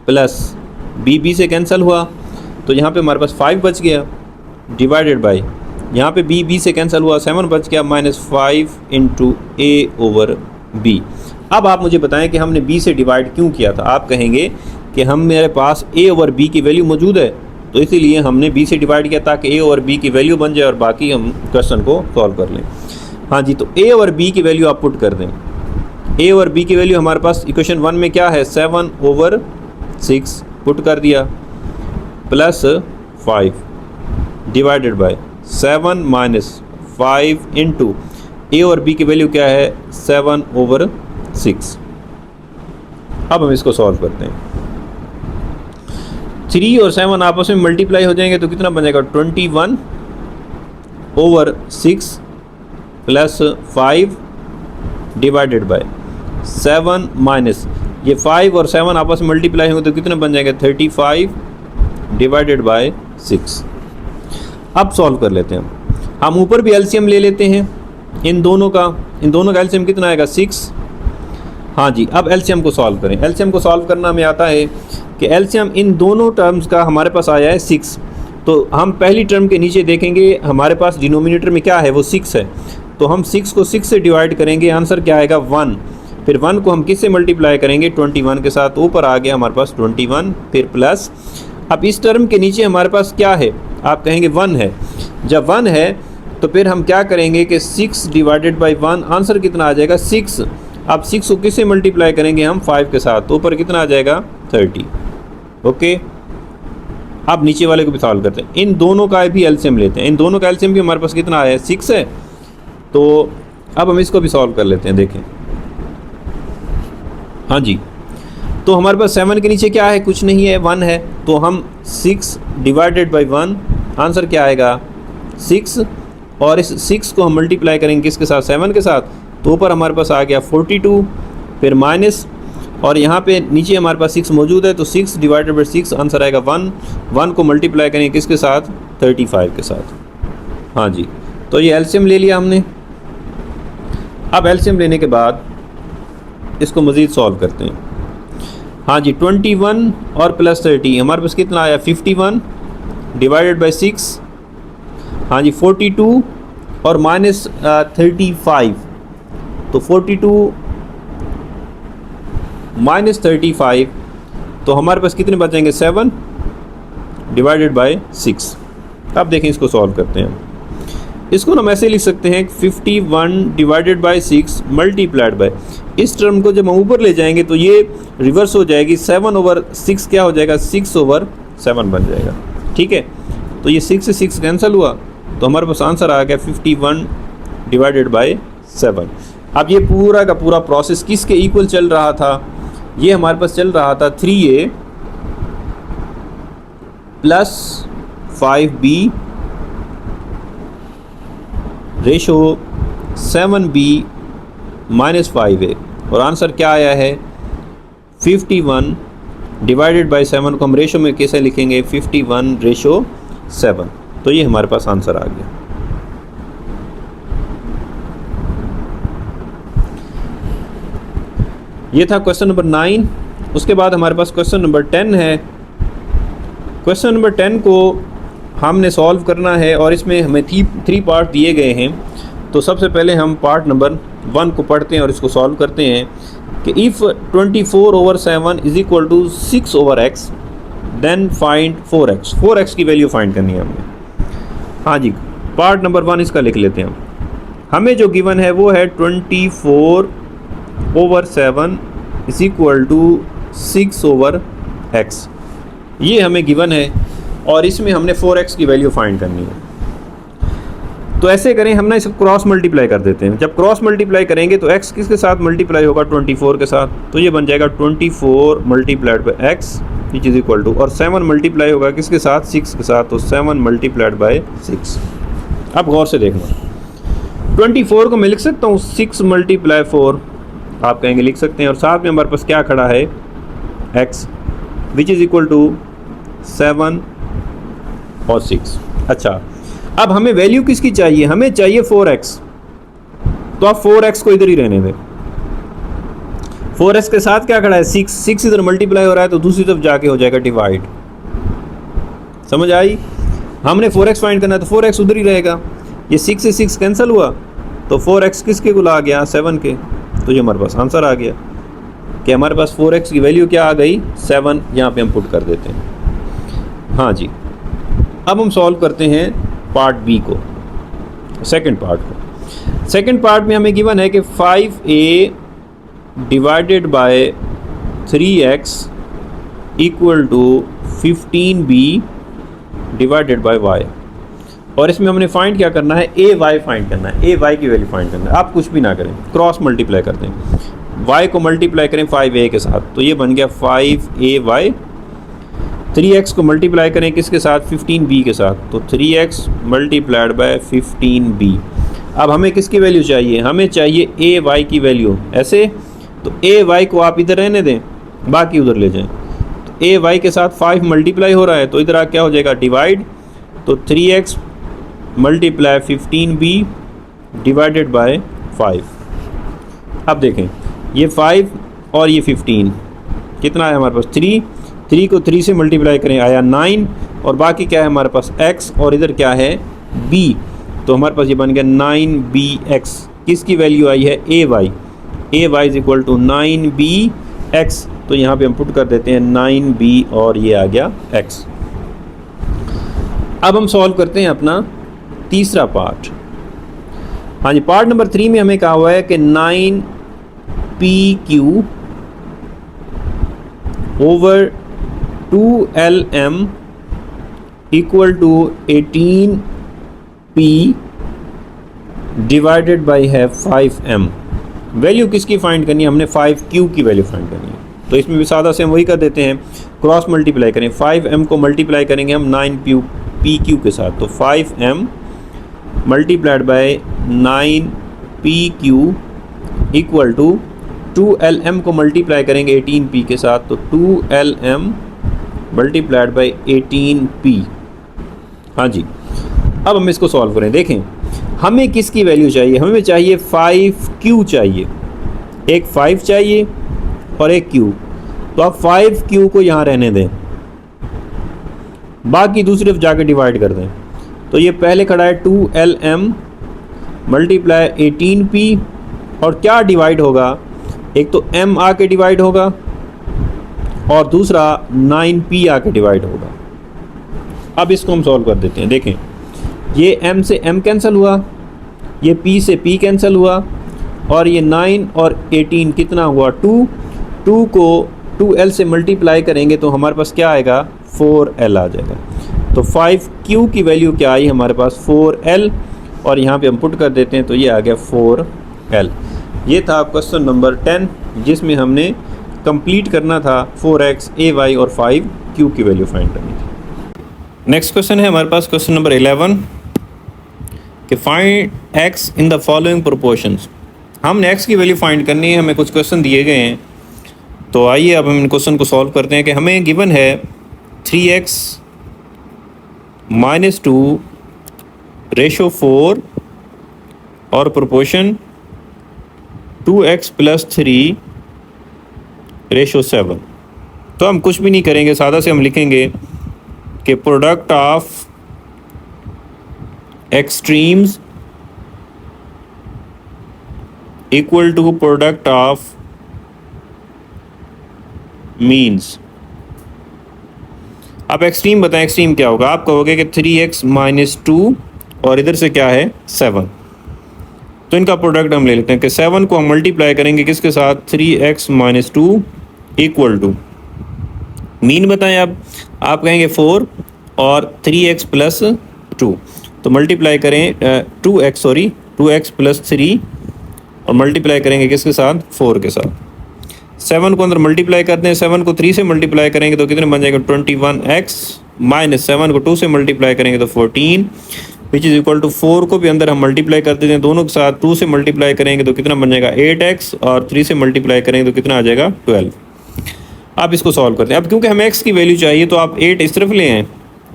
प्लस B से कैंसिल हुआ तो यहाँ पे हमारे पास 5 बच गया डिवाइडेड बाय यहाँ पे B से कैंसिल हुआ 7 बच गया माइनस 5 इंटू A/B। अब आप मुझे बताएं कि हमने B से डिवाइड क्यों किया था। आप कहेंगे कि हम मेरे पास A/B की वैल्यू मौजूद है तो इसीलिए हमने B से डिवाइड किया ताकि A/B की वैल्यू बन जाए और बाकी हम क्वेश्चन को सॉल्व कर लें। हाँ जी, तो A/B की वैल्यू आप पुट कर दें। A/B की वैल्यू हमारे पास इक्वेशन 1 में क्या है 7/6 पुट कर दिया plus 5 divided by 7 minus 5 into A/B की वैल्यू क्या है 7/6। अब हम इसको सॉल्व करते हैं। 3 और 7 आपस में मल्टीप्लाई हो जाएंगे तो कितना बन जाएगा 21/6 प्लस 5 डिवाइडेड बाय 7 माइनस ये 5 और 7 आपस में मल्टीप्लाई होंगे तो कितना बन जाएगा 35 डिवाइडेड बाय 6। अब सॉल्व कर लेते हैं हम ऊपर भी एलसीएम ले लेते हैं इन दोनों का एलसीएम कितना आएगा 6। हाँ जी, अब एलसीएम को सॉल्व करें। एलसीएम को सॉल्व करना हमें आता है कि एलसीएम इन दोनों टर्म्स का हमारे पास आया है 6। तो हम पहली टर्म के नीचे देखेंगे हमारे पास डिनोमिनेटर में क्या है वो 6 है तो हम 6 को 6 से डिवाइड करेंगे, आंसर क्या आएगा 1। फिर 1 को हम किससे मल्टीप्लाई करेंगे 21 के साथ, ऊपर आ गया हमारे पास 21 फिर प्लस। अब इस टर्म के नीचे हमारे पास क्या है आप कहेंगे 1 है। जब 1 है तो फिर हम क्या करेंगे कि 6 डिवाइडेड बाई 1 आंसर कितना आ जाएगा 6। अब 6 को किससे मल्टीप्लाई करेंगे हम 5 के साथ, तो ऊपर कितना आ जाएगा 30। ओके, अब नीचे वाले को भी सॉल्व करते हैं। इन दोनों का भी एलसीएम लेते हैं। इन दोनों का एलसीएम भी हमारे पास कितना आया है 6 है। तो अब हम इसको भी सॉल्व कर लेते हैं। देखें हाँ जी, तो हमारे पास 7 के नीचे क्या है कुछ नहीं है 1 है। तो हम 6 डिवाइडेड बाई 1 आंसर क्या आएगा 6, और इस 6 को हम मल्टीप्लाई करेंगे किसके साथ, 7 के साथ, तो ऊपर हमारे पास आ गया 42, फिर माइनस, और यहाँ पे नीचे हमारे पास 6 मौजूद है, तो 6 डिवाइडेड बाई 6 आंसर आएगा 1। 1 को मल्टीप्लाई करेंगे किसके साथ, 35 के साथ। हाँ जी, तो ये एलसीएम ले लिया हमने। अब एलसीएम लेने के बाद इसको मज़ीद सॉल्व करते हैं। हाँ जी, 21 और प्लस 30 हमारे पास कितना आया, 51 डिवाइडेड बाई 6, हाँ जी 42 और माइनस 35, तो 42 माइनस 35, तो हमारे पास कितने बचेंगे, 7 डिवाइडेड बाई 6। अब देखें इसको सॉल्व करते हैं। इसको हम ऐसे लिख सकते हैं 51 डिवाइडेड बाई 6 मल्टीप्लाइड बाई, इस टर्म को जब हम ऊपर ले जाएंगे तो ये रिवर्स हो जाएगी, 7/6 क्या हो जाएगा, 6/7 बन जाएगा। ठीक है, तो ये 6 से 6 कैंसिल हुआ, तो हमारे पास आंसर आ गया 51 डिवाइडेड बाई 7। अब ये पूरा का पूरा प्रोसेस किसके इक्वल चल रहा था, ये हमारे पास चल रहा था 3a plus 5b ratio 7b minus 5a, और आंसर क्या आया है 51 डिवाइडेड बाई 7 को हम रेशो में कैसे लिखेंगे, 51/7, तो ये हमारे पास आंसर आ गया। ये था क्वेश्चन नंबर 9। उसके बाद हमारे पास क्वेश्चन नंबर 10 है। क्वेश्चन नंबर 10 को हमने सॉल्व करना है और इसमें हमें 3 पार्ट दिए गए हैं। तो सबसे पहले हम पार्ट नंबर 1 को पढ़ते हैं और इसको सॉल्व करते हैं कि if 24/7 is equal to 6/x then find 4x। 4x की वैल्यू फाइंड करनी है हमें। हाँ जी, पार्ट नंबर 1 इसका लिख लेते हैं। हमें जो गिवन है वो है 24/7 इज इक्वल टू 6/x, ये हमें गिवन है और इसमें हमने 4x की वैल्यू फाइंड करनी है। तो ऐसे करें, हम ना इसको क्रॉस मल्टीप्लाई कर देते हैं। जब क्रॉस मल्टीप्लाई करेंगे तो x किसके साथ मल्टीप्लाई होगा, 24 के साथ, तो ये बन जाएगा 24 multiplied by x which is equal to, और 7 मल्टीप्लाई होगा किसके साथ, 6 के साथ, तो 7 मल्टीप्लाइड बाई 6। अब गौर से देखना, 24 को मैं लिख सकता हूँ 6 मल्टीप्लाई 4, आप कहेंगे लिख सकते हैं, और साथ में हमारे पास क्या खड़ा है x which is equal to 7 और 6। अच्छा, अब हमें वैल्यू किसकी चाहिए, हमें चाहिए 4x, तो आप 4x को इधर ही रहने दें। 4x के साथ क्या खड़ा है, 6 इधर मल्टीप्लाई हो रहा है तो दूसरी तरफ जाके हो जाएगा डिवाइड। समझ आई, हमने 4x फाइंड करना है तो 4x उधर ही रहेगा। ये 6 से 6 कैंसिल हुआ तो 4x किसके गुला आ गया, 7 के, तो ये हमारे पास आंसर आ गया कि हमारे पास 4x की वैल्यू क्या आ गई, 7। यहाँ पे हम पुट कर देते हैं। हाँ जी, अब हम सॉल्व करते हैं पार्ट बी को, सेकंड पार्ट को। सेकंड पार्ट में हमें गिवन है कि 5a divided by 3x equal to 15b divided by y, और इसमें हमने फाइंड क्या करना है, a y फाइंड करना है, a y की वैल्यू फाइंड करना है। आप कुछ भी ना करें, क्रॉस मल्टीप्लाई करते हैं, y को मल्टीप्लाई करें 5a के साथ, तो ये बन गया 5ay। 3x को मल्टीप्लाई करें किसके साथ, 15b के साथ, तो 3x मल्टीप्लाइड बाय 15b। अब हमें किसकी वैल्यू चाहिए, हमें चाहिए a y की वैल्यू। ऐसे तो a y को आप इधर रहने दें, बाकी उधर ले जाएं। तो a y के साथ 5 मल्टीप्लाई हो रहा है तो इधर क्या हो जाएगा, डिवाइड, तो 3x multiply 15b divided bye 5। अब देखें, ये 5 और ये 15 कितना है हमारे पास, 3 को 3 से मल्टीप्लाई करें आया 9, और बाकी क्या है हमारे पास x, और इधर क्या है b, तो हमारे पास ये बन गया 9bx। किसकी वैल्यू आई है, ay is equal to 9bx, तो यहाँ पे हम पुट कर देते हैं 9b और ये आ गया x। अब हम सॉल्व करते हैं अपना तीसरा पार्ट। हाँ जी, पार्ट नंबर 3 में हमें कहा हुआ है कि 9pq over 2lm equal to 18p divided by है 5m। वैल्यू किसकी फाइंड करनी है, हमने 5q की वैल्यू फाइंड करनी है। तो इसमें भी सादा से हम वही कर देते हैं, क्रॉस मल्टीप्लाई करें, 5m को मल्टीप्लाई करेंगे हम पी क्यू के साथ। तो 5m multiplied by 9pq equal to 2lm को मल्टीप्लाई करेंगे 18p के साथ, तो 2lm मल्टीप्लाइड बाय 18p। हाँ जी, अब हम इसको सॉल्व करें। देखें हमें किसकी वैल्यू चाहिए, हमें चाहिए 5q चाहिए, एक 5 चाहिए और एक q। तो आप 5q को यहाँ रहने दें, बाकी दूसरी तरफ जाके डिवाइड कर दें। तो ये पहले खड़ा है 2lm मल्टीप्लाई 18p, और क्या डिवाइड होगा, एक तो m आके डिवाइड होगा और दूसरा 9p आके डिवाइड होगा। अब इसको हम सॉल्व कर देते हैं। देखें ये m से m कैंसिल हुआ, ये p से p कैंसिल हुआ, और ये 9 और 18 कितना हुआ 2। 2 को 2l से मल्टीप्लाई करेंगे तो हमारे पास क्या आएगा 4l आ जाएगा। तो 5q की वैल्यू क्या आई हमारे पास 4l, और यहाँ पे हम पुट कर देते हैं तो ये आ गया 4l। ये था क्वेश्चन नंबर 10 जिसमें हमने कंप्लीट करना था 4x, ay और 5q की वैल्यू फाइंड करनी थी। नेक्स्ट क्वेश्चन है हमारे पास क्वेश्चन नंबर 11 कि find x in the following proportions. हमने x की वैल्यू फाइंड करनी है, हमें कुछ क्वेश्चन दिए गए हैं। तो आइए अब हम इन क्वेश्चन को सॉल्व करते हैं कि हमें गिवन है 3x - 2 रेशो 4 और प्रोपोर्शन 2x + 3 रेशो 7। तो हम कुछ भी नहीं करेंगे, सादा से हम लिखेंगे कि product of extremes equal to product of means. आप एक्सट्रीम बताएं, एक्सट्रीम क्या होगा। आप कहोगे कि 3x - 2 और इधर से क्या है 7। तो इनका प्रोडक्ट हम ले लेते हैं कि 7 को हम मल्टीप्लाई करेंगे किसके साथ 3x - 2 इक्वल टू मीन बताएं। आप कहेंगे 4 और 3x + 2, तो मल्टीप्लाई करें 2x + 3 और मल्टीप्लाई करेंगे किसके साथ 4 के साथ। 7 को अंदर मल्टीप्लाई करते हैं, 7 को 3 से मल्टीप्लाई करेंगे तो कितने बन जाएगा 21x - 7 को 2 से मल्टीप्लाई करेंगे तो 14 विच इज़ इक्वल टू 4 को भी अंदर हम मल्टीप्लाई कर देते हैं दोनों के साथ, 2 से मल्टीप्लाई करेंगे तो कितना बन जाएगा 8x और 3 से मल्टीप्लाई करेंगे तो कितना आ जाएगा 12। आप इसको सॉल्व करते हैं। अब क्योंकि हमें x की वैल्यू चाहिए तो आप 8 इस तरफ ले आएँ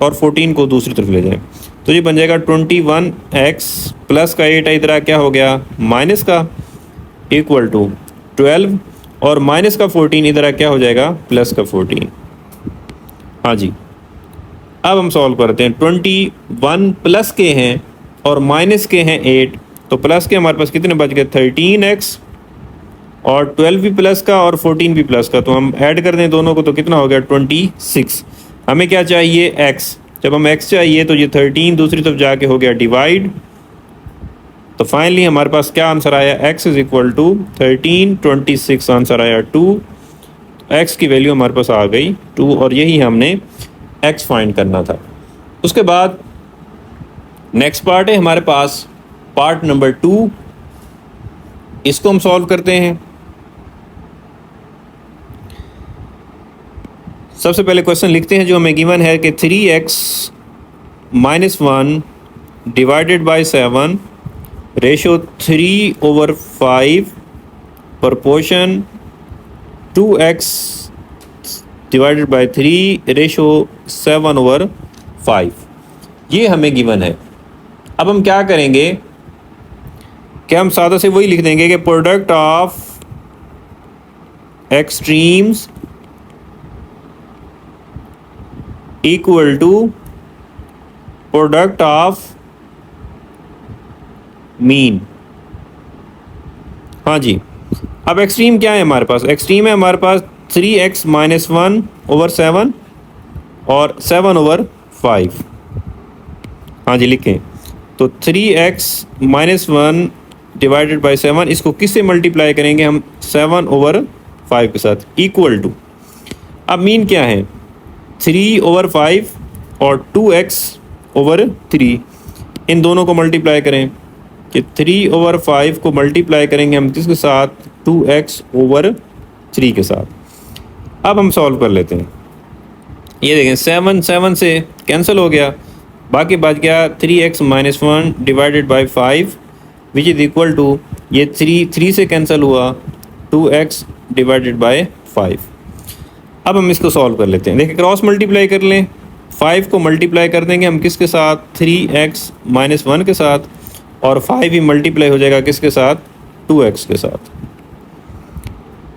और 14 को दूसरी तरफ ले जाएँ। तो ये बन जाएगा 21x प्लस का 8 इधर क्या हो गया माइनस का इक्वल टू 12 और माइनस का 14 इधर क्या हो जाएगा प्लस का 14। हाँ जी, अब हम सॉल्व करते हैं। 21 प्लस के हैं और माइनस के हैं 8, तो प्लस के हमारे पास कितने बच गए 13x और 12 भी प्लस का और 14 भी प्लस का, तो हम ऐड कर दें दोनों को तो कितना हो गया 26। हमें क्या चाहिए x, जब हम x चाहिए तो ये 13 दूसरी तरफ जाके हो गया डिवाइड। तो फाइनली हमारे पास क्या आंसर आया x is equal to 13, 26 answer आया 2। x की वैल्यू हमारे पास आ गई 2 और यही हमने x फाइंड करना था। उसके बाद नेक्स्ट पार्ट है हमारे पास पार्ट नंबर 2, इसको हम सॉल्व करते हैं। सबसे पहले क्वेश्चन लिखते हैं जो हमें गिवन है कि 3x - 1 divided by 7 ratio 3/5 proportion 2x divided by 3 ratio 7/5। ये हमें गिवन है। अब हम क्या करेंगे कि हम सादा से वही लिख देंगे कि product of extremes equal to product of mean. हाँ जी, अब एक्सट्रीम क्या है हमारे पास, एक्सट्रीम है हमारे पास 3x - 1/7 और 7/5। हाँ जी लिखें, तो 3x - 1 डिवाइडेड बाय 7 इसको किससे मल्टीप्लाई करेंगे हम 7/5 के साथ इक्वल टू, अब मीन क्या है 3/5 और 2x/3, इन दोनों को मल्टीप्लाई करें कि 3/5 को मल्टीप्लाई करेंगे हम किसके साथ 2x/3 के साथ। अब हम सॉल्व कर लेते हैं। ये देखें 7 से कैंसिल हो गया बाकी बच गया 3x minus 1 divided by 5 which is equal to, ये 3 से कैंसिल हुआ, 2x डिवाइडेड बाई 5। अब हम इसको सॉल्व कर लेते हैं। देखिए क्रॉस मल्टीप्लाई कर लें, 5 को मल्टीप्लाई कर देंगे हम किसके साथ, 3x माइनस 1 के साथ, और 5 ही मल्टीप्लाई हो जाएगा किसके साथ, 2x के साथ।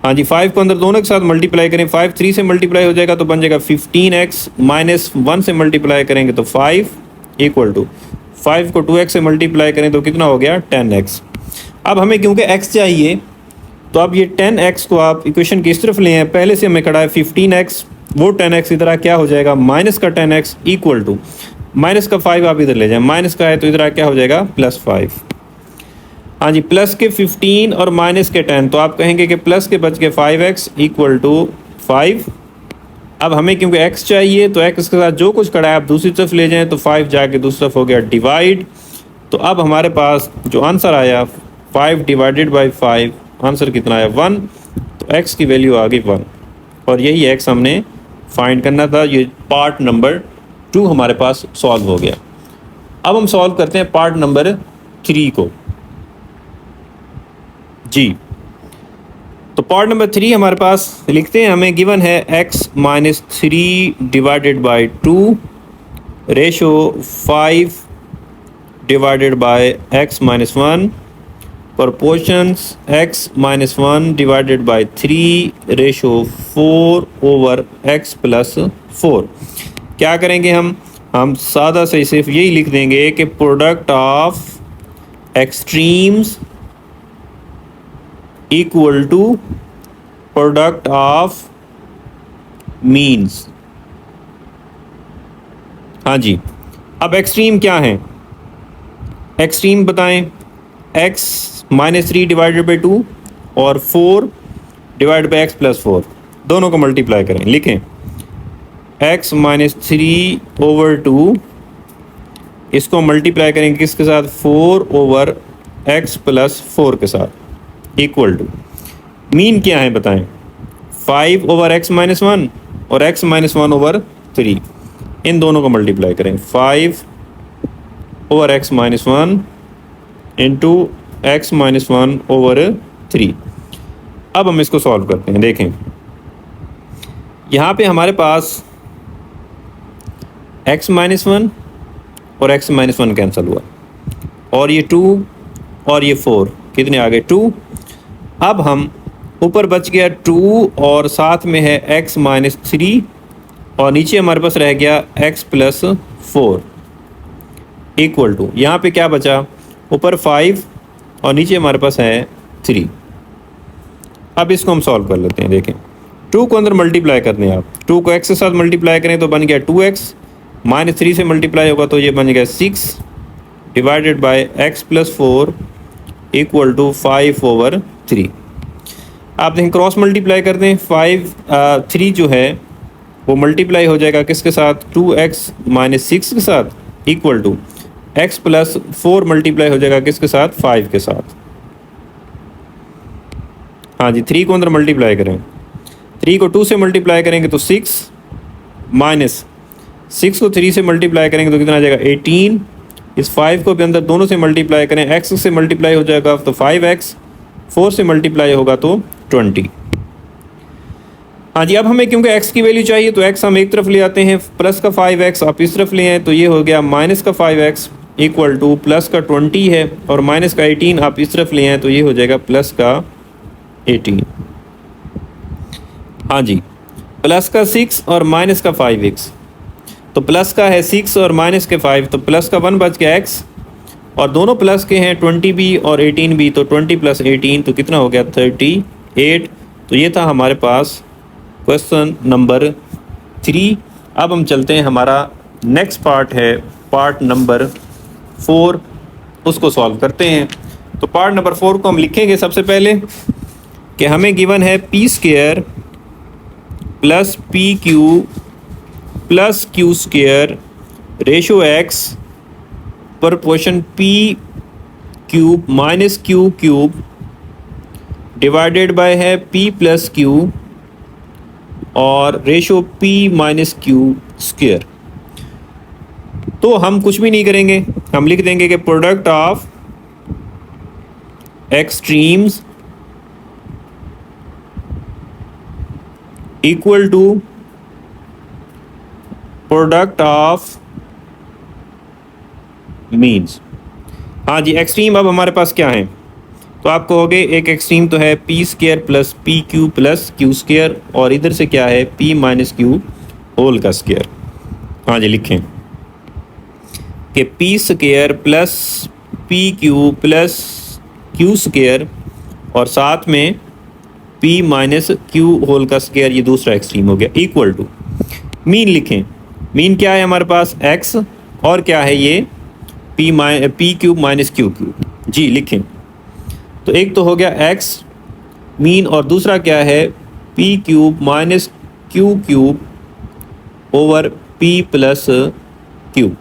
हाँ जी, 5 को अंदर दोनों के साथ मल्टीप्लाई करें, 5 3 से मल्टीप्लाई हो जाएगा तो बन जाएगा 15x माइनस 1 से मल्टीप्लाई करेंगे तो 5 इक्वल टू 5 को 2x से मल्टीप्लाई करें तो कितना हो गया, 10x। अब हमें क्योंकि x चाहिए तो अब ये 10x को आप इक्वेशन की इस तरफ ले हैं, पहले से हमें खड़ा है 15x, वो 10x इधर क्या हो जाएगा, माइनस का 10x इक्वल टू माइनस का 5 आप इधर ले जाएं, माइनस का है तो इधर क्या हो जाएगा, +5। हाँ जी, प्लस के 15 और माइनस के 10, तो आप कहेंगे कि प्लस के बच के 5x इक्वल टू 5। अब हमें क्योंकि x चाहिए तो x के साथ जो कुछ खड़ा है आप दूसरी तरफ ले जाएं तो 5 जाके दूसरी तरफ हो गया डिवाइड। तो अब हमारे पास जो आंसर आया 5 डिवाइडेड बाई 5, आंसर कितना आया, 1। तो x की वैल्यू आ गई 1, और यही x हमने फाइंड करना था। ये पार्ट नंबर 2 हमारे पास सॉल्व हो गया। अब हम सॉल्व करते हैं पार्ट नंबर 3 को जी। तो पार्ट नंबर 3 हमारे पास लिखते हैं, हमें गिवन है x minus 3 divided by 2 ratio 5 divided by x minus 1 proportions x minus 1 divided by 3 ratio 4 over x plus 4। क्या करेंगे हम सादा से सिर्फ यही लिख देंगे कि product of extremes equal to product of means. हाँ जी, अब एक्सट्रीम क्या है, एक्सट्रीम बताएं, x माइनस 3 डिवाइडेड बाई 2 और 4 डिवाइड बाई x प्लस 4, दोनों को मल्टीप्लाई करें, लिखें x माइनस 3 ओवर 2, इसको मल्टीप्लाई करेंगे किसके साथ, 4 ओवर x प्लस 4 के साथ, इक्वल टू मीन क्या है बताएं, 5 ओवर x माइनस 1 और x माइनस 1 ओवर 3, इन दोनों को मल्टीप्लाई करें, 5 over x minus 1 into x minus 1 over 3। अब हम इसको सॉल्व करते हैं। देखें यहाँ पे हमारे पास x माइनस 1 और x माइनस 1 कैंसिल हुआ, और ये 2 और ये 4 कितने आ गए, 2। अब हम ऊपर बच गया 2 और साथ में है x माइनस 3, और नीचे हमारे पास रह गया x प्लस 4 इक्वल टू, यहाँ पे क्या बचा, ऊपर 5 और नीचे हमारे पास है 3। अब इसको हम सॉल्व कर लेते हैं। देखें 2 को अंदर मल्टीप्लाई करने हैं आप, 2 को x के साथ मल्टीप्लाई करें तो बन गया 2x, माइनस 3 से मल्टीप्लाई होगा तो ये बन गया 6 divided by x plus 4 equal to 5 over 3। आप देखें क्रॉस मल्टीप्लाई कर दें, 3 जो है वो मल्टीप्लाई हो जाएगा किसके साथ, 2x माइनस 6 के साथ equal to x plus 4 multiply हो जाएगा किसके साथ, 5 के साथ। हाँ जी, 3 को अंदर मल्टीप्लाई करें, 3 को 2 से मल्टीप्लाई करेंगे तो 6, माइनस 6 को 3 से मल्टीप्लाई करेंगे तो कितना आ जाएगा 18। इस 5 को भी अंदर दोनों से मल्टीप्लाई करें, x से मल्टीप्लाई हो जाएगा तो 5x, 4 से मल्टीप्लाई होगा तो 20। हाँ जी, अब हमें क्योंकि x की वैल्यू चाहिए तो x हम एक तरफ ले आते हैं, प्लस का 5x आप इस तरफ ले आए तो ये हो गया माइनस का 5x इक्वल टू प्लस का 20 है, और माइनस का 18 आप इस तरफ ले आए तो ये हो जाएगा प्लस का 18। हाँ जी, प्लस का 6 और माइनस का 5x, तो प्लस का है 6 और माइनस के 5, तो प्लस का 1 बच गया x, और दोनों प्लस के हैं 20 भी और 18 भी, तो 20 प्लस 18 तो कितना हो गया 38। तो ये था हमारे पास क्वेश्चन नंबर 3। अब हम चलते हैं, हमारा नेक्स्ट पार्ट है पार्ट नंबर 4, उसको सॉल्व करते हैं। तो पार्ट नंबर 4 को हम लिखेंगे सबसे पहले कि हमें गिवन है p square plus p q plus Q square ratio x proportion p cube minus q cube divided by है p प्लस क्यू और ratio p minus Q square. तो हम कुछ भी नहीं करेंगे, हम लिख देंगे कि product of extremes equal to product of means. हाँ जी, एक्सट्रीम अब हमारे पास क्या है, तो आप कहोगे एक एक्सट्रीम तो है p square plus p q plus q square, और इधर से क्या है पी माइनस क्यू होल का स्क्र। हाँ जी, लिखें कि p square plus p q plus q square और साथ में पी माइनस क्यू होल का स्क्र, ये दूसरा एक्सट्रीम हो गया, इक्वल टू मीन। लिखें मीन क्या है हमारे पास एक्स, और क्या है ये p cube minus q cube. जी लिखें, तो एक तो हो गया एक्स मीन, और दूसरा क्या है P cube minus q cube over P plus Q.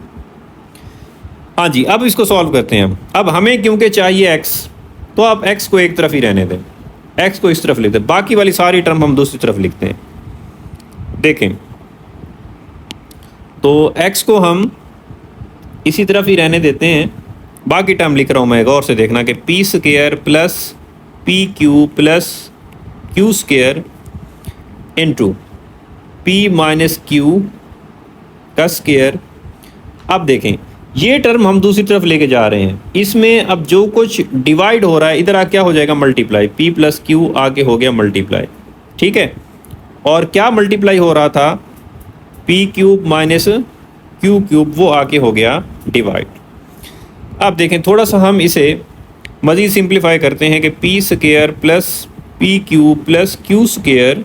हाँ जी, अब इसको सॉल्व करते हैं हम। अब हमें क्योंकि चाहिए एक्स, तो आप एक्स को एक तरफ ही रहने दें, एक्स को इस तरफ लिख दें, बाकी वाली सारी टर्म हम दूसरी तरफ लिखते हैं। देखें तो एक्स को हम इसी तरफ ही रहने देते हैं, बाकी टर्म लिख रहा हूँ मैं, गौर से देखना कि p square plus p q plus q square into P minus Q का स्क्र। अब देखें ये टर्म हम दूसरी तरफ लेके जा रहे हैं, इसमें अब जो कुछ डिवाइड हो रहा है इधर आ क्या हो जाएगा मल्टीप्लाई, पी प्लस क्यू आके हो गया मल्टीप्लाई, ठीक है। और क्या मल्टीप्लाई हो रहा था, P cube minus q cube, वो आके हो गया डिवाइड। अब देखें थोड़ा सा हम इसे मज़ीद सिंप्लीफाई करते हैं कि p square plus p q plus q square.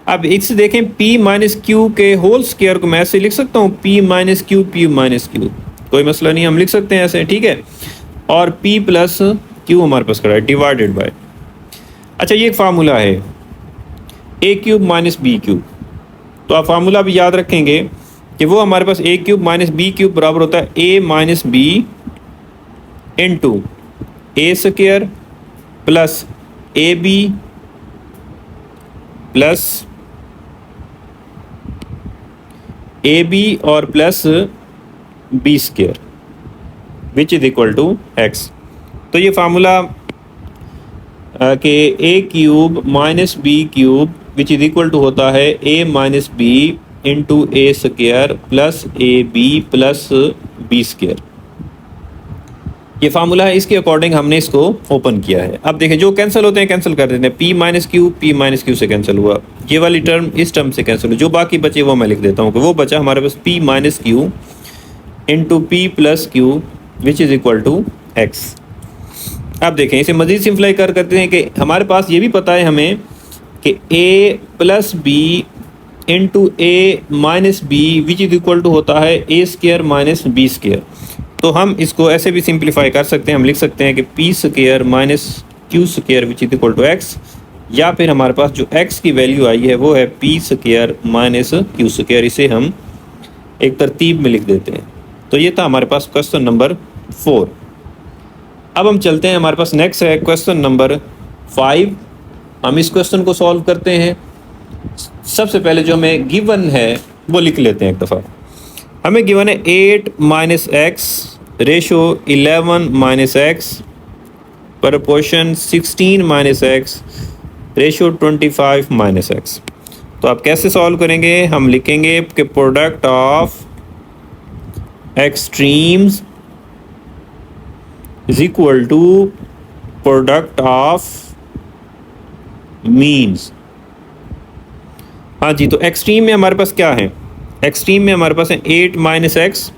अब इससे देखें पी माइनस क्यू के होल स्क्वायर को मैं ऐसे लिख सकता हूँ पी माइनस क्यू, कोई मसला नहीं, हम लिख सकते हैं ऐसे, ठीक है। और पी प्लस क्यू हमारे पास खड़ा है डिवाइडेड बाय, अच्छा ये एक फार्मूला है a cube minus b cube, तो आप फार्मूला भी याद रखेंगे कि वो हमारे पास a cube minus b cube बराबर होता है a minus b into a square plus a B plus a b और plus B square which is equal to x. तो ये फार्मूला के a cube minus b cube which is equal to होता है a minus b into a square plus a B plus B square. ये formula है, इसके according हमने इसको ओपन किया है। अब देखें जो कैंसिल होते हैं कैंसिल कर देते हैं, पी माइनस क्यू से कैंसिल हुआ, ये वाली टर्म इस टर्म से कैंसिल हुई, जो बाकी बचे वो मैं लिख देता हूँ कि वो बचा हमारे पास p minus q into p plus q which is equal to x. अब देखें इसे मज़ीद सिंप्लाई करते हैं कि हमारे पास ये भी पता है हमें कि a plus b into a minus b which is equal to होता है a square minus b square. तो हम इसको ऐसे भी सिंप्लीफाई कर सकते हैं, हम लिख सकते हैं कि P square minus Q square which is equal to X, या फिर हमारे पास जो एक्स की वैल्यू आई है वो है P square minus Q square. इसे हम एक तरतीब में लिख देते हैं। तो ये था हमारे पास क्वेश्चन नंबर 4। अब हम चलते हैं, हमारे पास नेक्स्ट है क्वेश्चन नंबर 5। हम इस क्वेश्चन को सॉल्व करते हैं। सबसे पहले जो हमें गिवन है वो लिख लेते हैं एक दफ़ा। हमें गिवन है 8 minus X ratio 11 minus X proportion 16 minus X ratio 25 minus X. तो आप कैसे सॉल्व करेंगे, हम लिखेंगे कि product of extremes is equal to product of means. हाँ जी, तो एक्सट्रीम में हमारे पास क्या है, एक्सट्रीम में हमारे पास है 8 माइनस एक्स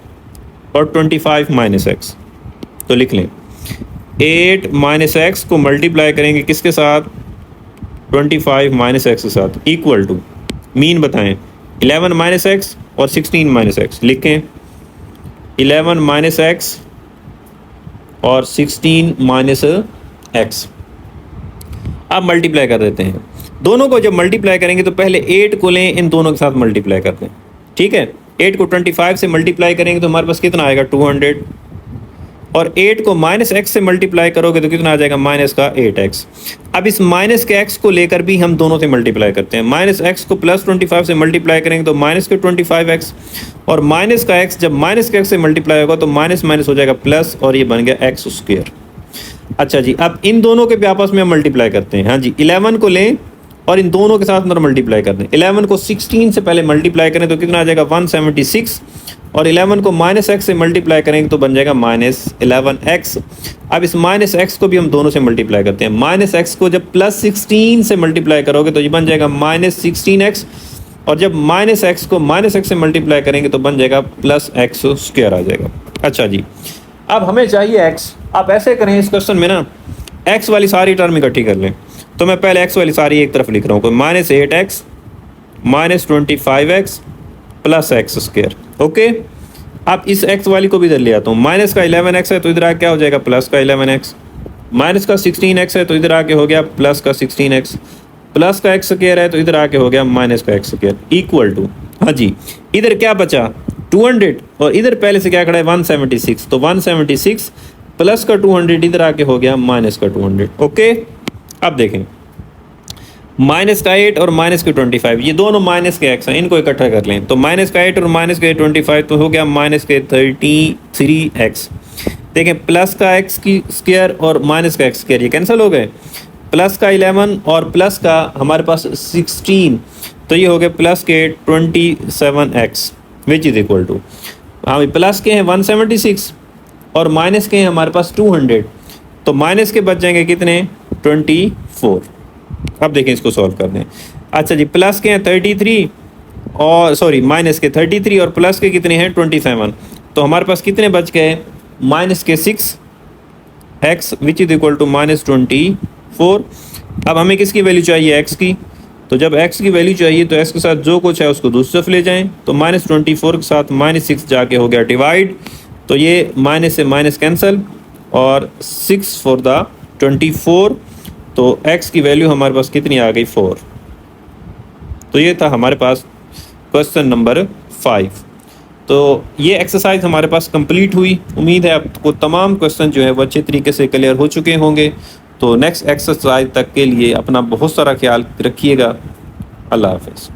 और 25 माइनस एक्स। तो लिख लें 8 माइनस एक्स को मल्टीप्लाई करेंगे किसके साथ, 25 माइनस एक्स के साथ, इक्वल टू मीन बताएं 11 माइनस एक्स और 16 माइनस एक्स। लिखें 11 माइनस एक्स और 16 माइनस एक्स। अब मल्टीप्लाई कर देते हैं दोनों को। जब मल्टीप्लाई करेंगे तो पहले 8 को लें, इन दोनों के साथ मल्टीप्लाई करते हैं, ठीक है। 8 को 25 से मल्टीप्लाई करेंगे तो हमारे पास कितना आएगा 200। और 8 को माइनस एक्स से मल्टीप्लाई करोगे तो कितना आ जाएगा, माइनस का 8x। अब इस माइनस के x को लेकर भी हम दोनों से मल्टीप्लाई करते हैं। माइनस एक्स को प्लस 25 से मल्टीप्लाई करेंगे तो माइनस के 25x, और माइनस का x जब माइनस के x से मल्टीप्लाई होगा तो माइनस माइनस हो जाएगा प्लस, और ये बन गया x स्क्वायर। अच्छा जी, अब इन दोनों के भी आपस में हम मल्टीप्लाई करते हैं। हाँ जी, 11 को लें और इन दोनों के साथ मतलब मल्टीप्लाई कर दें। 11 को 16 से पहले मल्टीप्लाई करें तो कितना आ जाएगा, 176, और 11 को माइनस एक्स से मल्टीप्लाई करेंगे तो बन जाएगा माइनस 11x। अब इस माइनस एक्स को भी हम दोनों से मल्टीप्लाई करते हैं। माइनस एक्स को जब प्लस 16 से मल्टीप्लाई करोगे तो ये बन जाएगा माइनस 16x, और जब माइनस एक्स को माइनस एक्स से मल्टीप्लाई करेंगे तो बन जाएगा प्लस एक्स स्क्वायर आ जाएगा। अच्छा जी, अब हमें चाहिए x। आप ऐसे करें इस क्वेश्चन में ना, x वाली सारी टर्म इकट्ठी कर लें। तो मैं पहले x वाली सारी एक तरफ लिख रहा हूँ, minus 8x minus 25x plus x square. Okay, अब इस x वाली को भी इधर ले आता हूँ। माइनस का 11x है तो इधर आके क्या हो जाएगा, प्लस का 11x। माइनस का 16x है तो इधर आके हो गया प्लस का 16x। प्लस का x स्क्वायर है तो इधर आके हो गया माइनस का x स्क्वायर, इक्वल टू, हाँ जी, इधर क्या बचा 200, और इधर पहले से क्या खड़ा है 176, तो 176 प्लस का 200 इधर आके हो गया माइनस का 200। ओके, अब देखें, माइनस का 8 और माइनस के 25, ये दोनों माइनस के x हैं, इनको इकट्ठा कर लें तो माइनस का 8 और माइनस के 25 तो हो गया माइनस के 33x। देखें, प्लस का x की स्क्वायर और माइनस का x स्क्वायर ये कैंसिल हो गए। प्लस का 11 और प्लस का हमारे पास 16, तो ये हो गया प्लस के 27x which is equal to, हाँ प्लस के हैं 176 और माइनस के हैं हमारे पास 200, तो माइनस के बच जाएंगे कितने 24। अब देखें इसको सॉल्व कर दें। अच्छा जी, प्लस के हैं 33 और सॉरी माइनस के 33 और प्लस के कितने हैं 27, तो हमारे पास कितने बच गए, माइनस के 6x which is equal to minus 24। अब हमें किसकी वैल्यू चाहिए, x की, तो जब x की वैल्यू चाहिए तो x के साथ जो कुछ है उसको दूसरी तरफ ले जाएं, तो माइनस 24 के साथ माइनस 6 जाके हो गया डिवाइड, तो ये माइनस से माइनस कैंसिल और 6 फॉर द 24, तो x की वैल्यू हमारे पास कितनी आ गई 4। तो ये था हमारे पास क्वेश्चन नंबर 5। तो ये एक्सरसाइज हमारे पास कंप्लीट हुई। उम्मीद है आपको तमाम क्वेश्चन जो है वो अच्छे तरीके से क्लियर हो चुके होंगे। तो नेक्स्ट एक्सरसाइज तक के लिए अपना बहुत सारा ख्याल रखिएगा। अल्लाह हाफ़िज़।